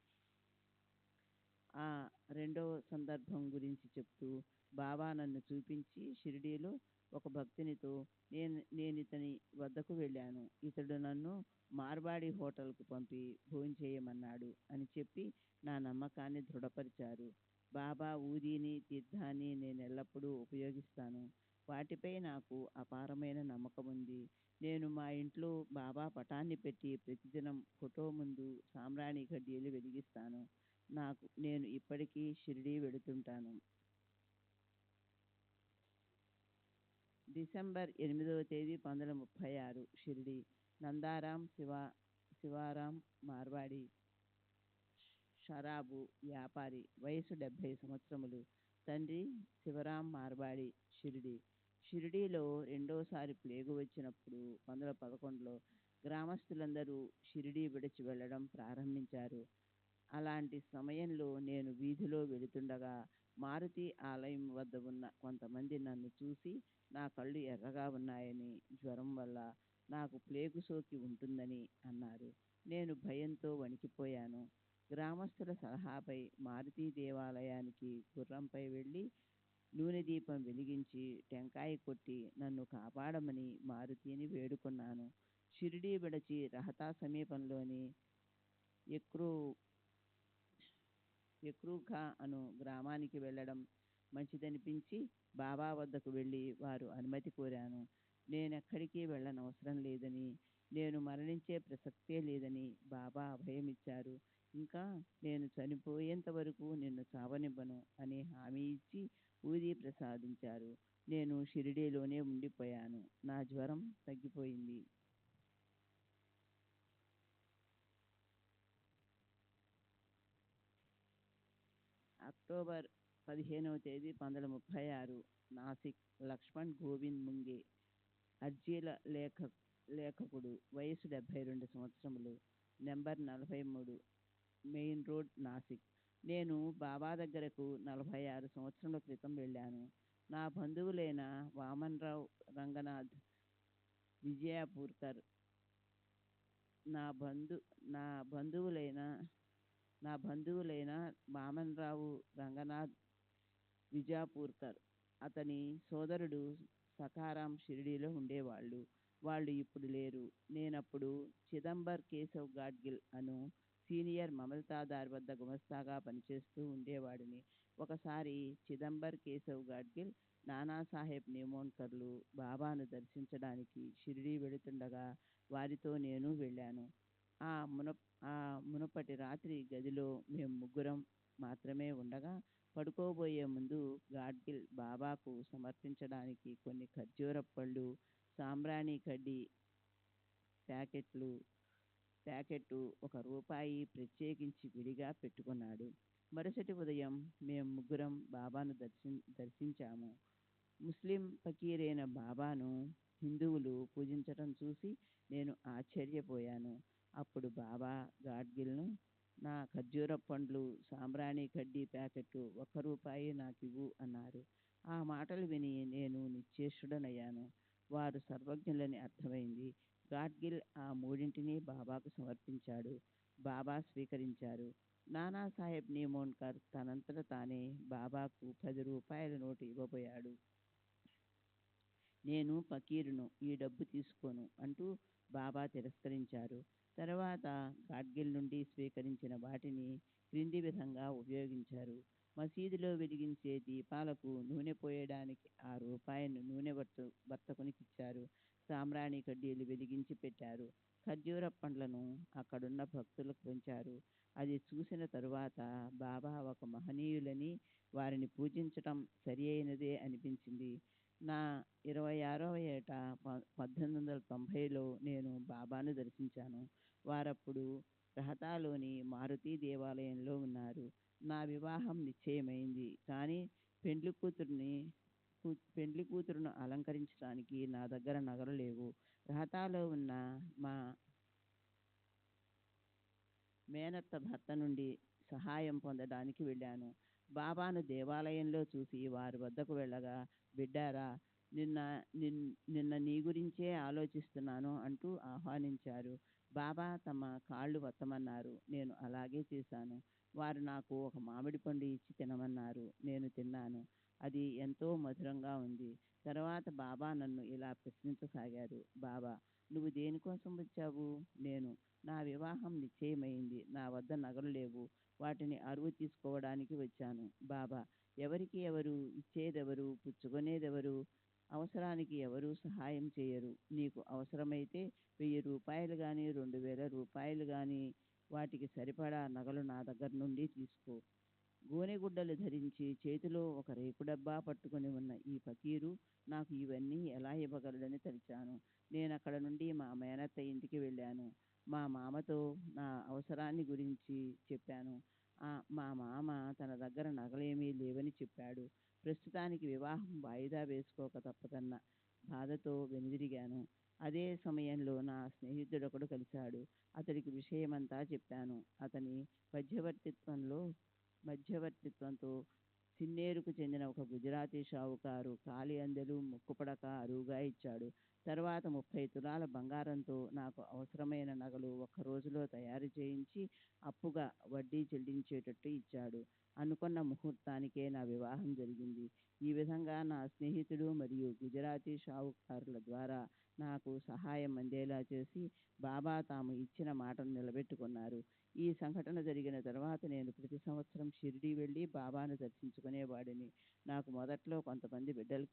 ఆ రెండవ సందర్భం గురించి చెప్తూ బాబా నన్ను చూపించి షిరిడీలో ఒక భక్తునితో నేను ఇతని వద్దకు వెళ్ళాను. ఇతడు నన్ను మార్వాడి హోటల్కు పంపి భోంచేయమన్నాడు అని చెప్పి నా నమ్మకాన్ని దృఢపరిచారు. బాబా ఊదీని తీర్థాన్ని నేను ఎల్లప్పుడూ ఉపయోగిస్తాను. వాటిపై నాకు అపారమైన నమ్మకం ఉంది. నేను మా ఇంట్లో బాబా పటాన్ని పెట్టి ప్రతిదినం ఫోటో ముందు సాంబ్రాణి కడ్డీలు వెలిగిస్తాను. నేను ఇప్పటికీ షిరిడీ వెళుతుంటాను. డిసెంబర్ 8వ తేదీ 1936 షిరిడీ. నందారాం శివారాం మార్వాడి, షరాబు వ్యాపారి, వయసు 70 సంవత్సరములు. తండ్రి శివరాం మార్వాడి, షిరిడీ. షిరిడీలో రెండోసారి ప్లేగు వచ్చినప్పుడు 1911లో గ్రామస్తులందరూ షిరిడీ విడిచి వెళ్ళడం ప్రారంభించారు. అలాంటి సమయంలో నేను వీధిలో వెళుతుండగా మారుతి ఆలయం వద్ద ఉన్న కొంతమంది నన్ను చూసి నా కళ్ళు ఎర్రగా ఉన్నాయని, జ్వరం వల్ల నాకు ప్లేగు సోకి ఉంటుందని అన్నారు. నేను భయంతో వణికిపోయాను. గ్రామస్తుల సలహాపై మారుతి దేవాలయానికి గుర్రంపై వెళ్ళి నూనె దీపం వెలిగించి టెంకాయ కొట్టి నన్ను కాపాడమని మారుతిని వేడుకున్నాను. షిరిడీ విడచి రహతా సమీపంలోని ఎక్రూ ఎక్రూఖా అను గ్రామానికి వెళ్ళడం మంచిదనిపించి బాబా వద్దకు వెళ్ళి వారు అనుమతి కోరాను. నేనెక్కడికి వెళ్ళనవసరం లేదని, నేను మరణించే ప్రసక్తే లేదని బాబా అభయమిచ్చారు. ఇంకా నేను చనిపోయేంత వరకు నిన్ను చావనివ్వను అని హామీ ఇచ్చి ఊది ప్రసాదించారు. నేను షిరిడీలోనే ఉండిపోయాను. నా జ్వరం తగ్గిపోయింది. అక్టోబర్ 15వ తేదీ 1936 నాసిక్. లక్ష్మణ్ గోవింద్ ముంగే అర్జీల లేఖకుడు. వయసు 72 సంవత్సరములు. Number 43, main road, Nashik. నేను బాబా దగ్గరకు 46 సంవత్సరముల క్రితం వెళ్ళాను. నా బంధువులైన వామన్రావు రంగనాథ్ విజయపూర్కర్ నా బంధు నా బంధువులైన నా బంధువులైన వామన్రావు రంగనాథ్ విజాపూర్కర్, అతని సోదరుడు సఖారాం షిరిడీలో ఉండేవాళ్ళు. వాళ్ళు ఇప్పుడు లేరు. నేనప్పుడు చిదంబర్ కేశవ్ గాడ్గిల్ అను సీనియర్ మమల్తాదార్ వద్ద గుమస్తాగా పనిచేస్తూ ఉండేవాడిని. ఒకసారి చిదంబర్ కేశవ్ గాడ్గిల్, నానాసాహెబ్ నిమోన్కర్లు బాబాను దర్శించడానికి షిరిడీ వెళుతుండగా వారితో నేను వెళ్ళాను. ఆ మునుపటి రాత్రి గదిలో మేము ముగ్గురం మాత్రమే ఉండగా, పడుకోబోయే ముందు గాడ్గిల్ బాబాకు సమర్పించడానికి కొన్ని ఖర్జూర పళ్ళు, సాంబ్రాణి కడ్డీ ప్యాకెట్టు ₹1 ప్రత్యేకించి విడిగా పెట్టుకున్నాడు. మరుసటి ఉదయం మేము ముగ్గురం బాబాను దర్శించాము. ముస్లిం ఫకీరైన బాబాను హిందువులు పూజించటం చూసి నేను ఆశ్చర్యపోయాను. అప్పుడు బాబా గాడ్గిల్ను, నా ఖర్జూర పండ్లు, సాంబ్రాణి కడ్డీ ప్యాకెట్టు ₹1 నాకివ్వు అన్నారు. ఆ మాటలు విని నేను నిశ్చేష్టుడనయ్యాను. వారు సర్వజ్ఞులని అర్థమైంది. గాడ్గిల్ ఆ మూడింటిని బాబాకు సమర్పించాడు. బాబా స్వీకరించారు. నానాసాహెబ్ నిమోన్కర్ తనంతట తానే బాబాకు ₹10 నోటు ఇవ్వబోయాడు. నేను ఫకీరును, ఈ డబ్బు తీసుకోను అంటూ బాబా తిరస్కరించారు. తర్వాత గాడ్గిల్ నుండి స్వీకరించిన వాటిని క్రింది విధంగా ఉపయోగించారు. మసీదులో వెలిగించే దీపాలకు నూనె పోయడానికి ₹6 నూనె వర్తకునికిచ్చారు. సాంబ్రాణి కడ్డీలు వెలిగించి పెట్టారు. ఖర్జూర పండ్లను అక్కడున్న భక్తులకు పంచారు. అది చూసిన తరువాత బాబా ఒక మహనీయులని, వారిని పూజించటం సరి అయినదే అనిపించింది. నా 26వ ఏట 1890లో నేను బాబాను దర్శించాను. వారప్పుడు రహతాలోని మారుతి దేవాలయంలో ఉన్నారు. నా వివాహం నిశ్చయమైంది. కానీ పెండ్లి కూతురును అలంకరించడానికి నా దగ్గర నగలు లేవు. రహతాలో ఉన్న మా మేనత్త భర్త నుండి సహాయం పొందడానికి వెళ్ళాను. బాబాను దేవాలయంలో చూసి వారి వద్దకు వెళ్ళగా, బిడ్డారా, నిన్న నీ గురించే ఆలోచిస్తున్నాను అంటూ ఆహ్వానించారు. బాబా తమ కాళ్ళు వత్తమన్నారు. నేను అలాగే చేశాను. వారు నాకు ఒక మామిడి పండు ఇచ్చి తినమన్నారు. నేను తిన్నాను. అది ఎంతో మధురంగా ఉంది. తర్వాత బాబా నన్ను ఇలా ప్రశ్నించసాగారు. బాబా, నువ్వు దేనికోసం వచ్చావు? నేను, నా వివాహం నిశ్చయమైంది. నా వద్ద నగలు లేవు. వాటిని అరువు తీసుకోవడానికి వచ్చాను. బాబా, ఎవరికి ఎవరు ఇచ్చేదెవరు, పుచ్చుకునేదెవరు? అవసరానికి ఎవరూ సహాయం చేయరు. నీకు అవసరమైతే ₹1000 కానీ ₹2000 కానీ వాటికి సరిపడా నగలు నా దగ్గర నుండి తీసుకో. గోనెగుడ్డలు ధరించి చేతిలో ఒక రేకు డబ్బా పట్టుకుని ఉన్న ఈ ఫకీరు నాకు ఇవన్నీ ఎలా ఇవ్వగలడని తలిచాను. నేనక్కడ నుండి మా మేనత్త ఇంటికి వెళ్ళాను. మా మామతో నా అవసరాన్ని గురించి చెప్పాను. మా మామ తన దగ్గర నగలేమీ లేవని చెప్పాడు. ప్రస్తుతానికి వివాహం వాయిదా వేసుకోక తప్పదన్న బాధతో వెనుదిరిగాను. అదే సమయంలో నా స్నేహితుడొకడు కలిశాడు. అతడికి విషయమంతా చెప్పాను. అతని మధ్యవర్తిత్వంతో సిన్నేరుకు చెందిన ఒక గుజరాతీ షావుకారు ఖాళీ అందెలు, ముక్కుపడక అరువుగా ఇచ్చాడు. తర్వాత 30 తులాల బంగారంతో నాకు అవసరమైన నగలు ఒక్క రోజులో తయారు చేయించి అప్పుగా వడ్డీ చెల్లించేటట్టు ఇచ్చాడు. అనుకున్న ముహూర్తానికే నా వివాహం జరిగింది. ఈ విధంగా నా స్నేహితుడు మరియు గుజరాతీ షావుకారుల ద్వారా నాకు సహాయం అందేలా చేసి బాబా తాము ఇచ్చిన మాటను నిలబెట్టుకున్నారు. ఈ సంఘటన జరిగిన తర్వాత నేను ప్రతి సంవత్సరం షిరిడీ వెళ్ళి బాబాను దర్శించుకునేవాడిని. నాకు మొదట్లో కొంతమంది బిడ్డలు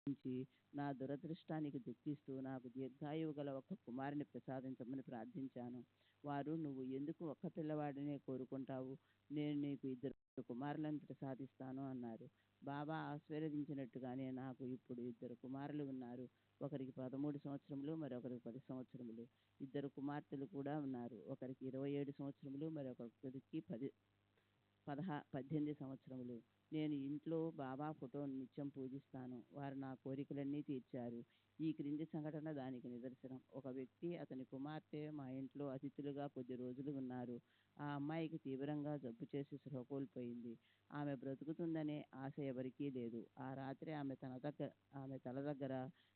నుంచి నా దురదృష్టానికి దుఃఖిస్తూ నాకు దీర్ఘాయువు గల ఒక కుమారుని ప్రసాదించమని ప్రార్థించాను. వారు, నువ్వు ఎందుకు ఒక్క పిల్లవాడినే కోరుకుంటావు, నేను నీకు 2 కుమారులను ప్రసాదిస్తాను అన్నారు. బాబా ఆశీర్వదించినట్టుగానే నాకు ఇప్పుడు 2 కుమారులు ఉన్నారు. ఒకరికి 13 సంవత్సరములు, మరొకరికి 10 సంవత్సరములు. 2 కుమార్తెలు కూడా ఉన్నారు. ఒకరికి 27 సంవత్సరములు, మరొకరికి 18 సంవత్సరములు. నేను ఇంట్లో బాబా ఫోటోను నిత్యం పూజిస్తాను. వారు నా కోరికలన్నీ తీర్చారు. ఈ క్రింది సంఘటన దానికి నిదర్శనం. ఒక వ్యక్తి, అతని కుమార్తె మా ఇంట్లో అతిథులుగా కొద్ది రోజులు ఉన్నారు. ఆ అమ్మాయికి తీవ్రంగా జబ్బు చేసి స్పృహ కోల్పోయింది. ఆమె బ్రతుకుతుందనే ఆశ ఎవరికీ లేదు. ఆ రాత్రి ఆమె తల దగ్గర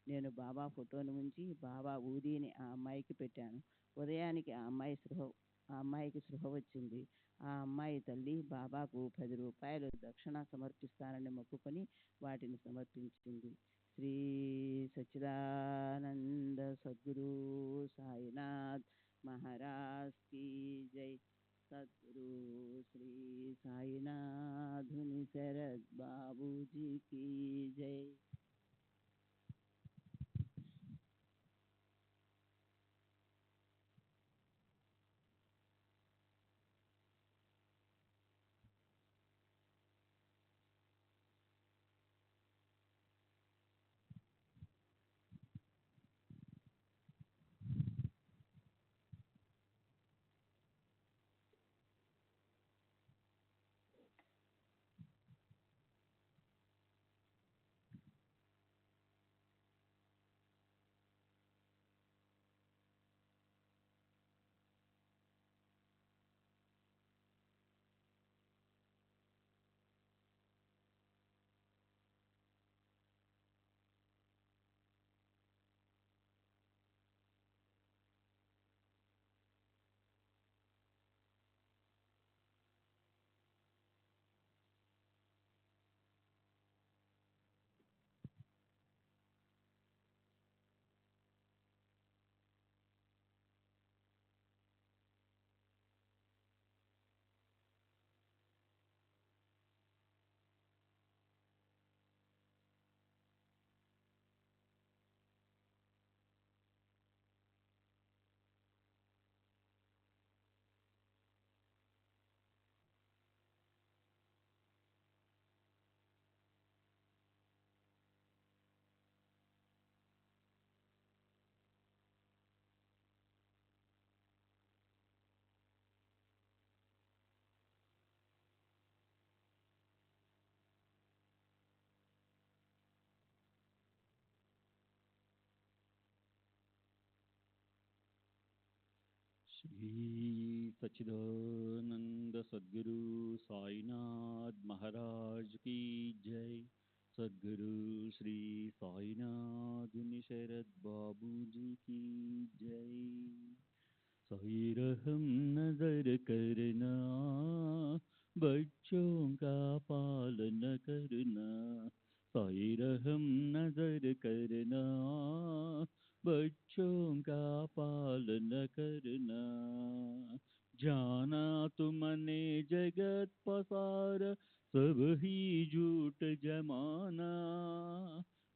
నేను బాబా ఫోటోను ఉంచి బాబా ఊదీని ఆ అమ్మాయికి పెట్టాను. ఉదయానికి ఆ అమ్మాయికి స్పృహ వచ్చింది. ఆ అమ్మాయి తల్లి బాబాకు 10 రూపాయలు దక్షిణ సమర్పిస్తానని మొక్కుకొని వాటిని సమర్పించింది. శ్రీ సచ్చిదానంద సద్గురు సాయినాథ్ మహారాజ్ కీ జై. సద్గురు శ్రీ సాయినాథుని శరత్ బాబూజీ కీ జై. శ్రీ సచ్చిదానంద సద్గురు సాయినాథ్ మహారాజ్ కీ జై. సద్గురు శ్రీ సాయినాథుని శరత్ బాబూజీ की जय. साई रहम नजर करना, बच्चों का पालन करना. साई रहम नजर करना, बच्चों का पालन करना. जाना तुमने जगत पसार, सब ही झूठ जमाना.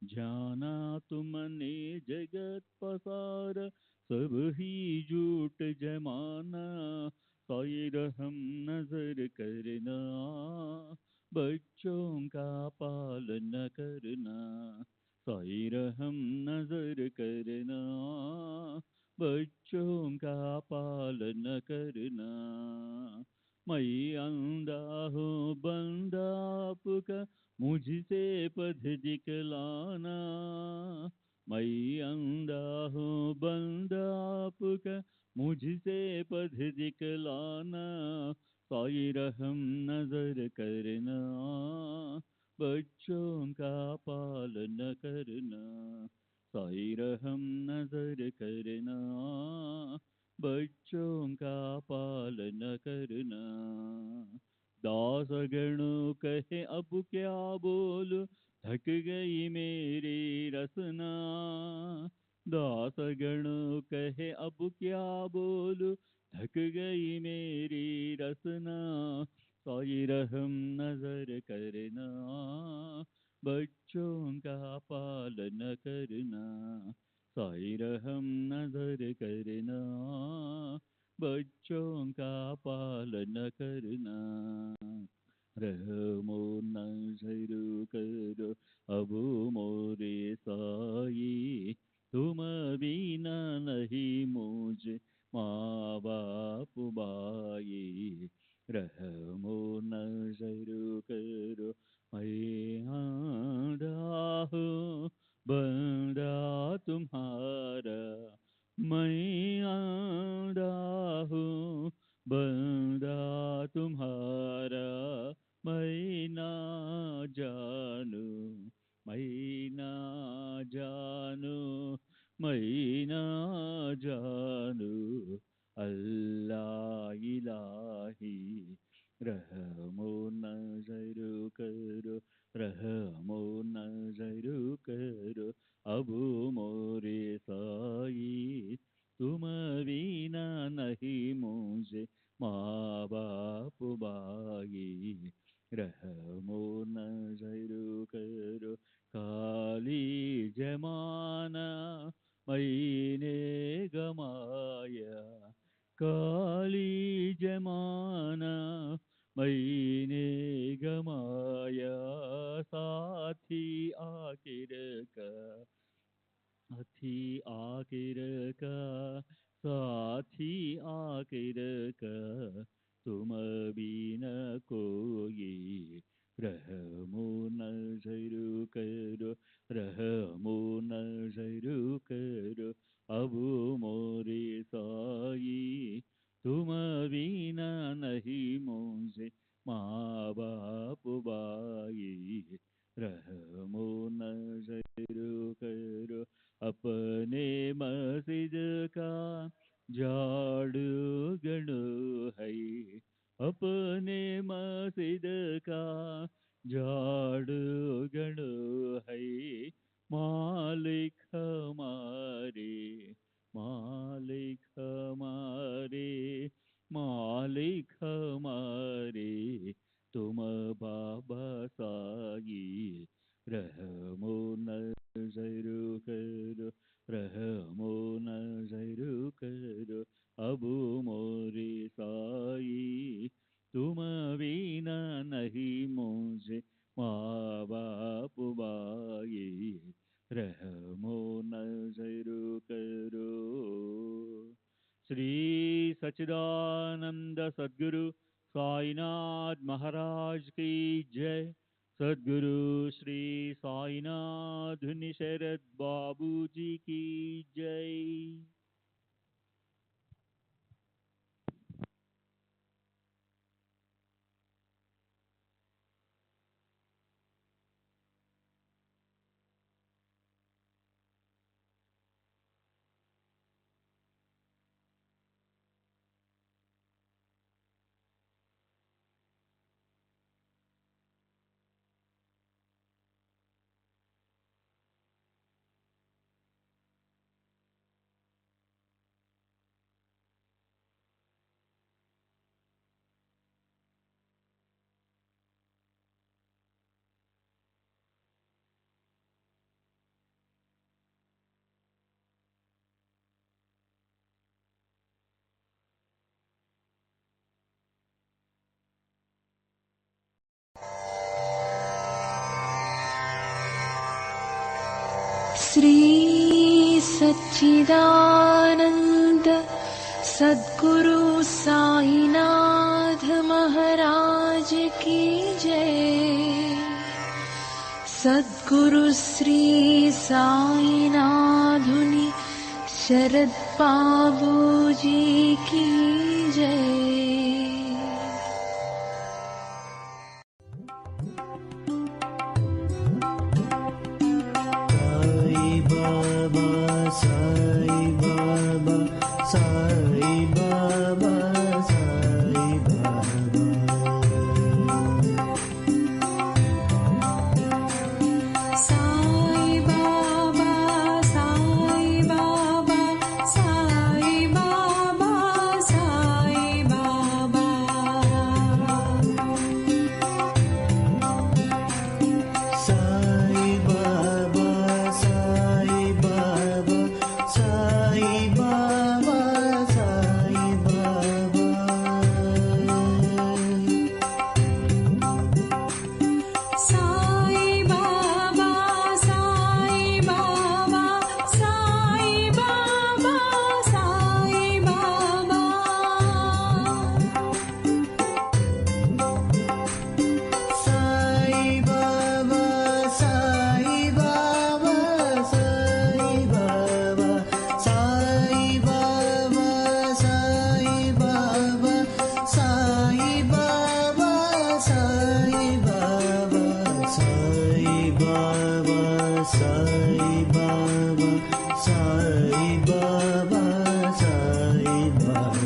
जाना तुमने जगत पसार, सब ही झूठ जमाना. साई रहम नजर करना, बच्चों का पालन करना. साई रहम नजर करना, बच्चों का पालन करना. मैं अंधा हूँ बंदा आपका, मुझसे पथ दिखलाना. मैं अंधा हूँ बंदा आपका, मुझसे पथ दिखलाना. साई रहम नजर करना, बच्चों का पालन करना. साई रहम नजर करना, बच्चों का पालन करना। दासगणों कहे अब क्या बोलूं, थक गई मेरी रसना। दासगणों कहे अब क्या बोलूं, थक गई मेरी रसना। साई रहम नजर करना, बच्चों का पालन करना। साई रहम नजर करना, बच्चों का पालन करना। रहमो नजर करो अब मोरे साई, तुम बिना नहीं मुझे माँ बाप भाई। रहमो नजर करो मैं आंधा हूँ बंदा तुम्हारा, मैं आंधा हूँ बंदा तुम्हारा। मैं ना जानू, मैं ना जानू, मैं ना जानू अल्लाह इलाही। रहमो नजर करो, रहमो नजर करो अब मोरे साई, तुम बिना नहीं मुझे माँ बाप भाई। रहमो नजर करो काली जमाना मैंने गमाया, काली जमाना मैंने गमाया। साथी आखिर का, साथी आखिर का, साथी आखिर का तुम बिन कोई। रहमो नजर करो, रहमो नजर करो अब मोरे साई, तुम बिना नहीं मुझे माँ बाप भाई। रहमो नजर करो अपने मस्जिद का झाड़ू गणो है, अपने मस्जिद का झाड़ू गणो है। मालिक हमारे, मालिक हमारे, मालिक हमारे तुम बाबा साई। रहमो नजर करो, रहमो नजर करो अब मोरे साई, तुम बिना नहीं मुझे माँ बाप भाई। रहमो नजर करो। श्री सच्चिदानंद सद्गुरु साईनाथ महाराज की जय। सद्गुरु श्री साईनाथ निशरद बाबू जी की जय। श्री सच्चिदानंद सद्गुरु साईनाथ महाराज की जय। सद्गुरु श्री साईनाथुनि शरद बाबू जी की जय। Sai Baba, Sai Baba, Sai Baba, Sai Baba, Sai Baba, Sai Baba.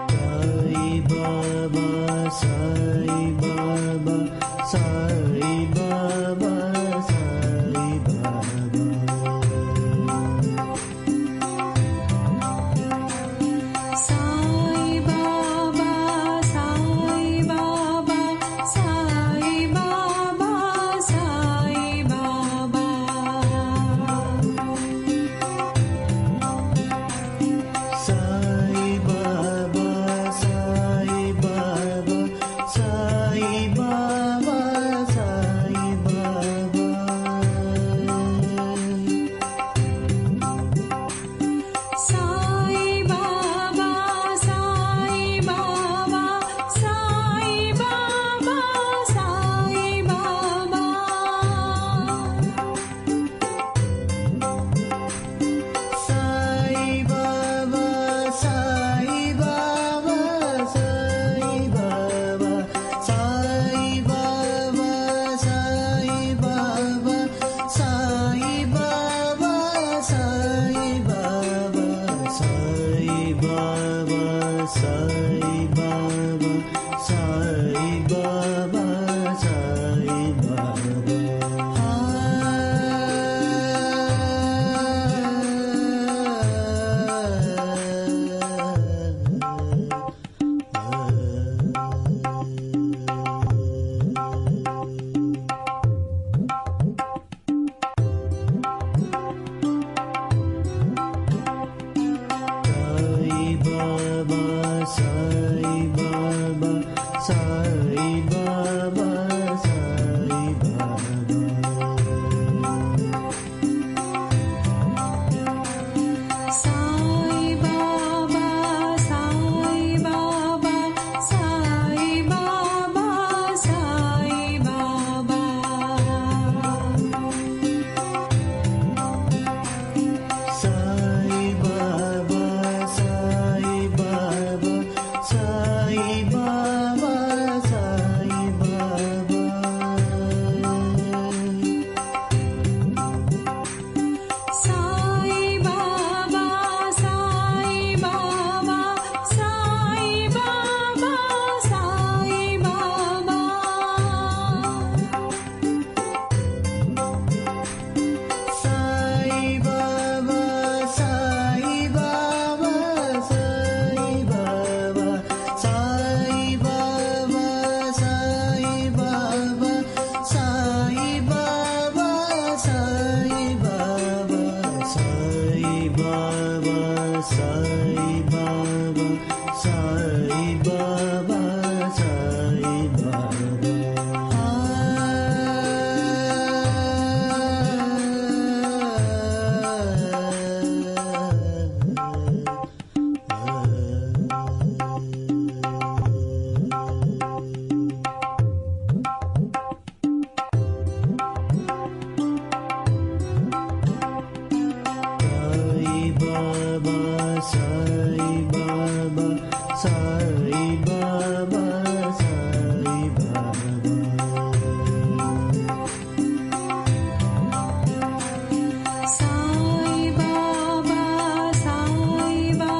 Sai Baba, Sai Baba, Sai Baba. Sai Baba, Sai Baba, Sai Baba, Sai Baba. Sai Baba, Sai Baba, Sai Baba, Sai Baba. Sai Baba, Sai Baba, Sai Baba, Sai Baba. Sai Baba, Sai Baba, Sai Baba, Sai Baba, Sai Baba, Sai Baba, Sai Baba, Sai Baba, Sai Baba, Sai Baba, Sai Baba, Sai Baba.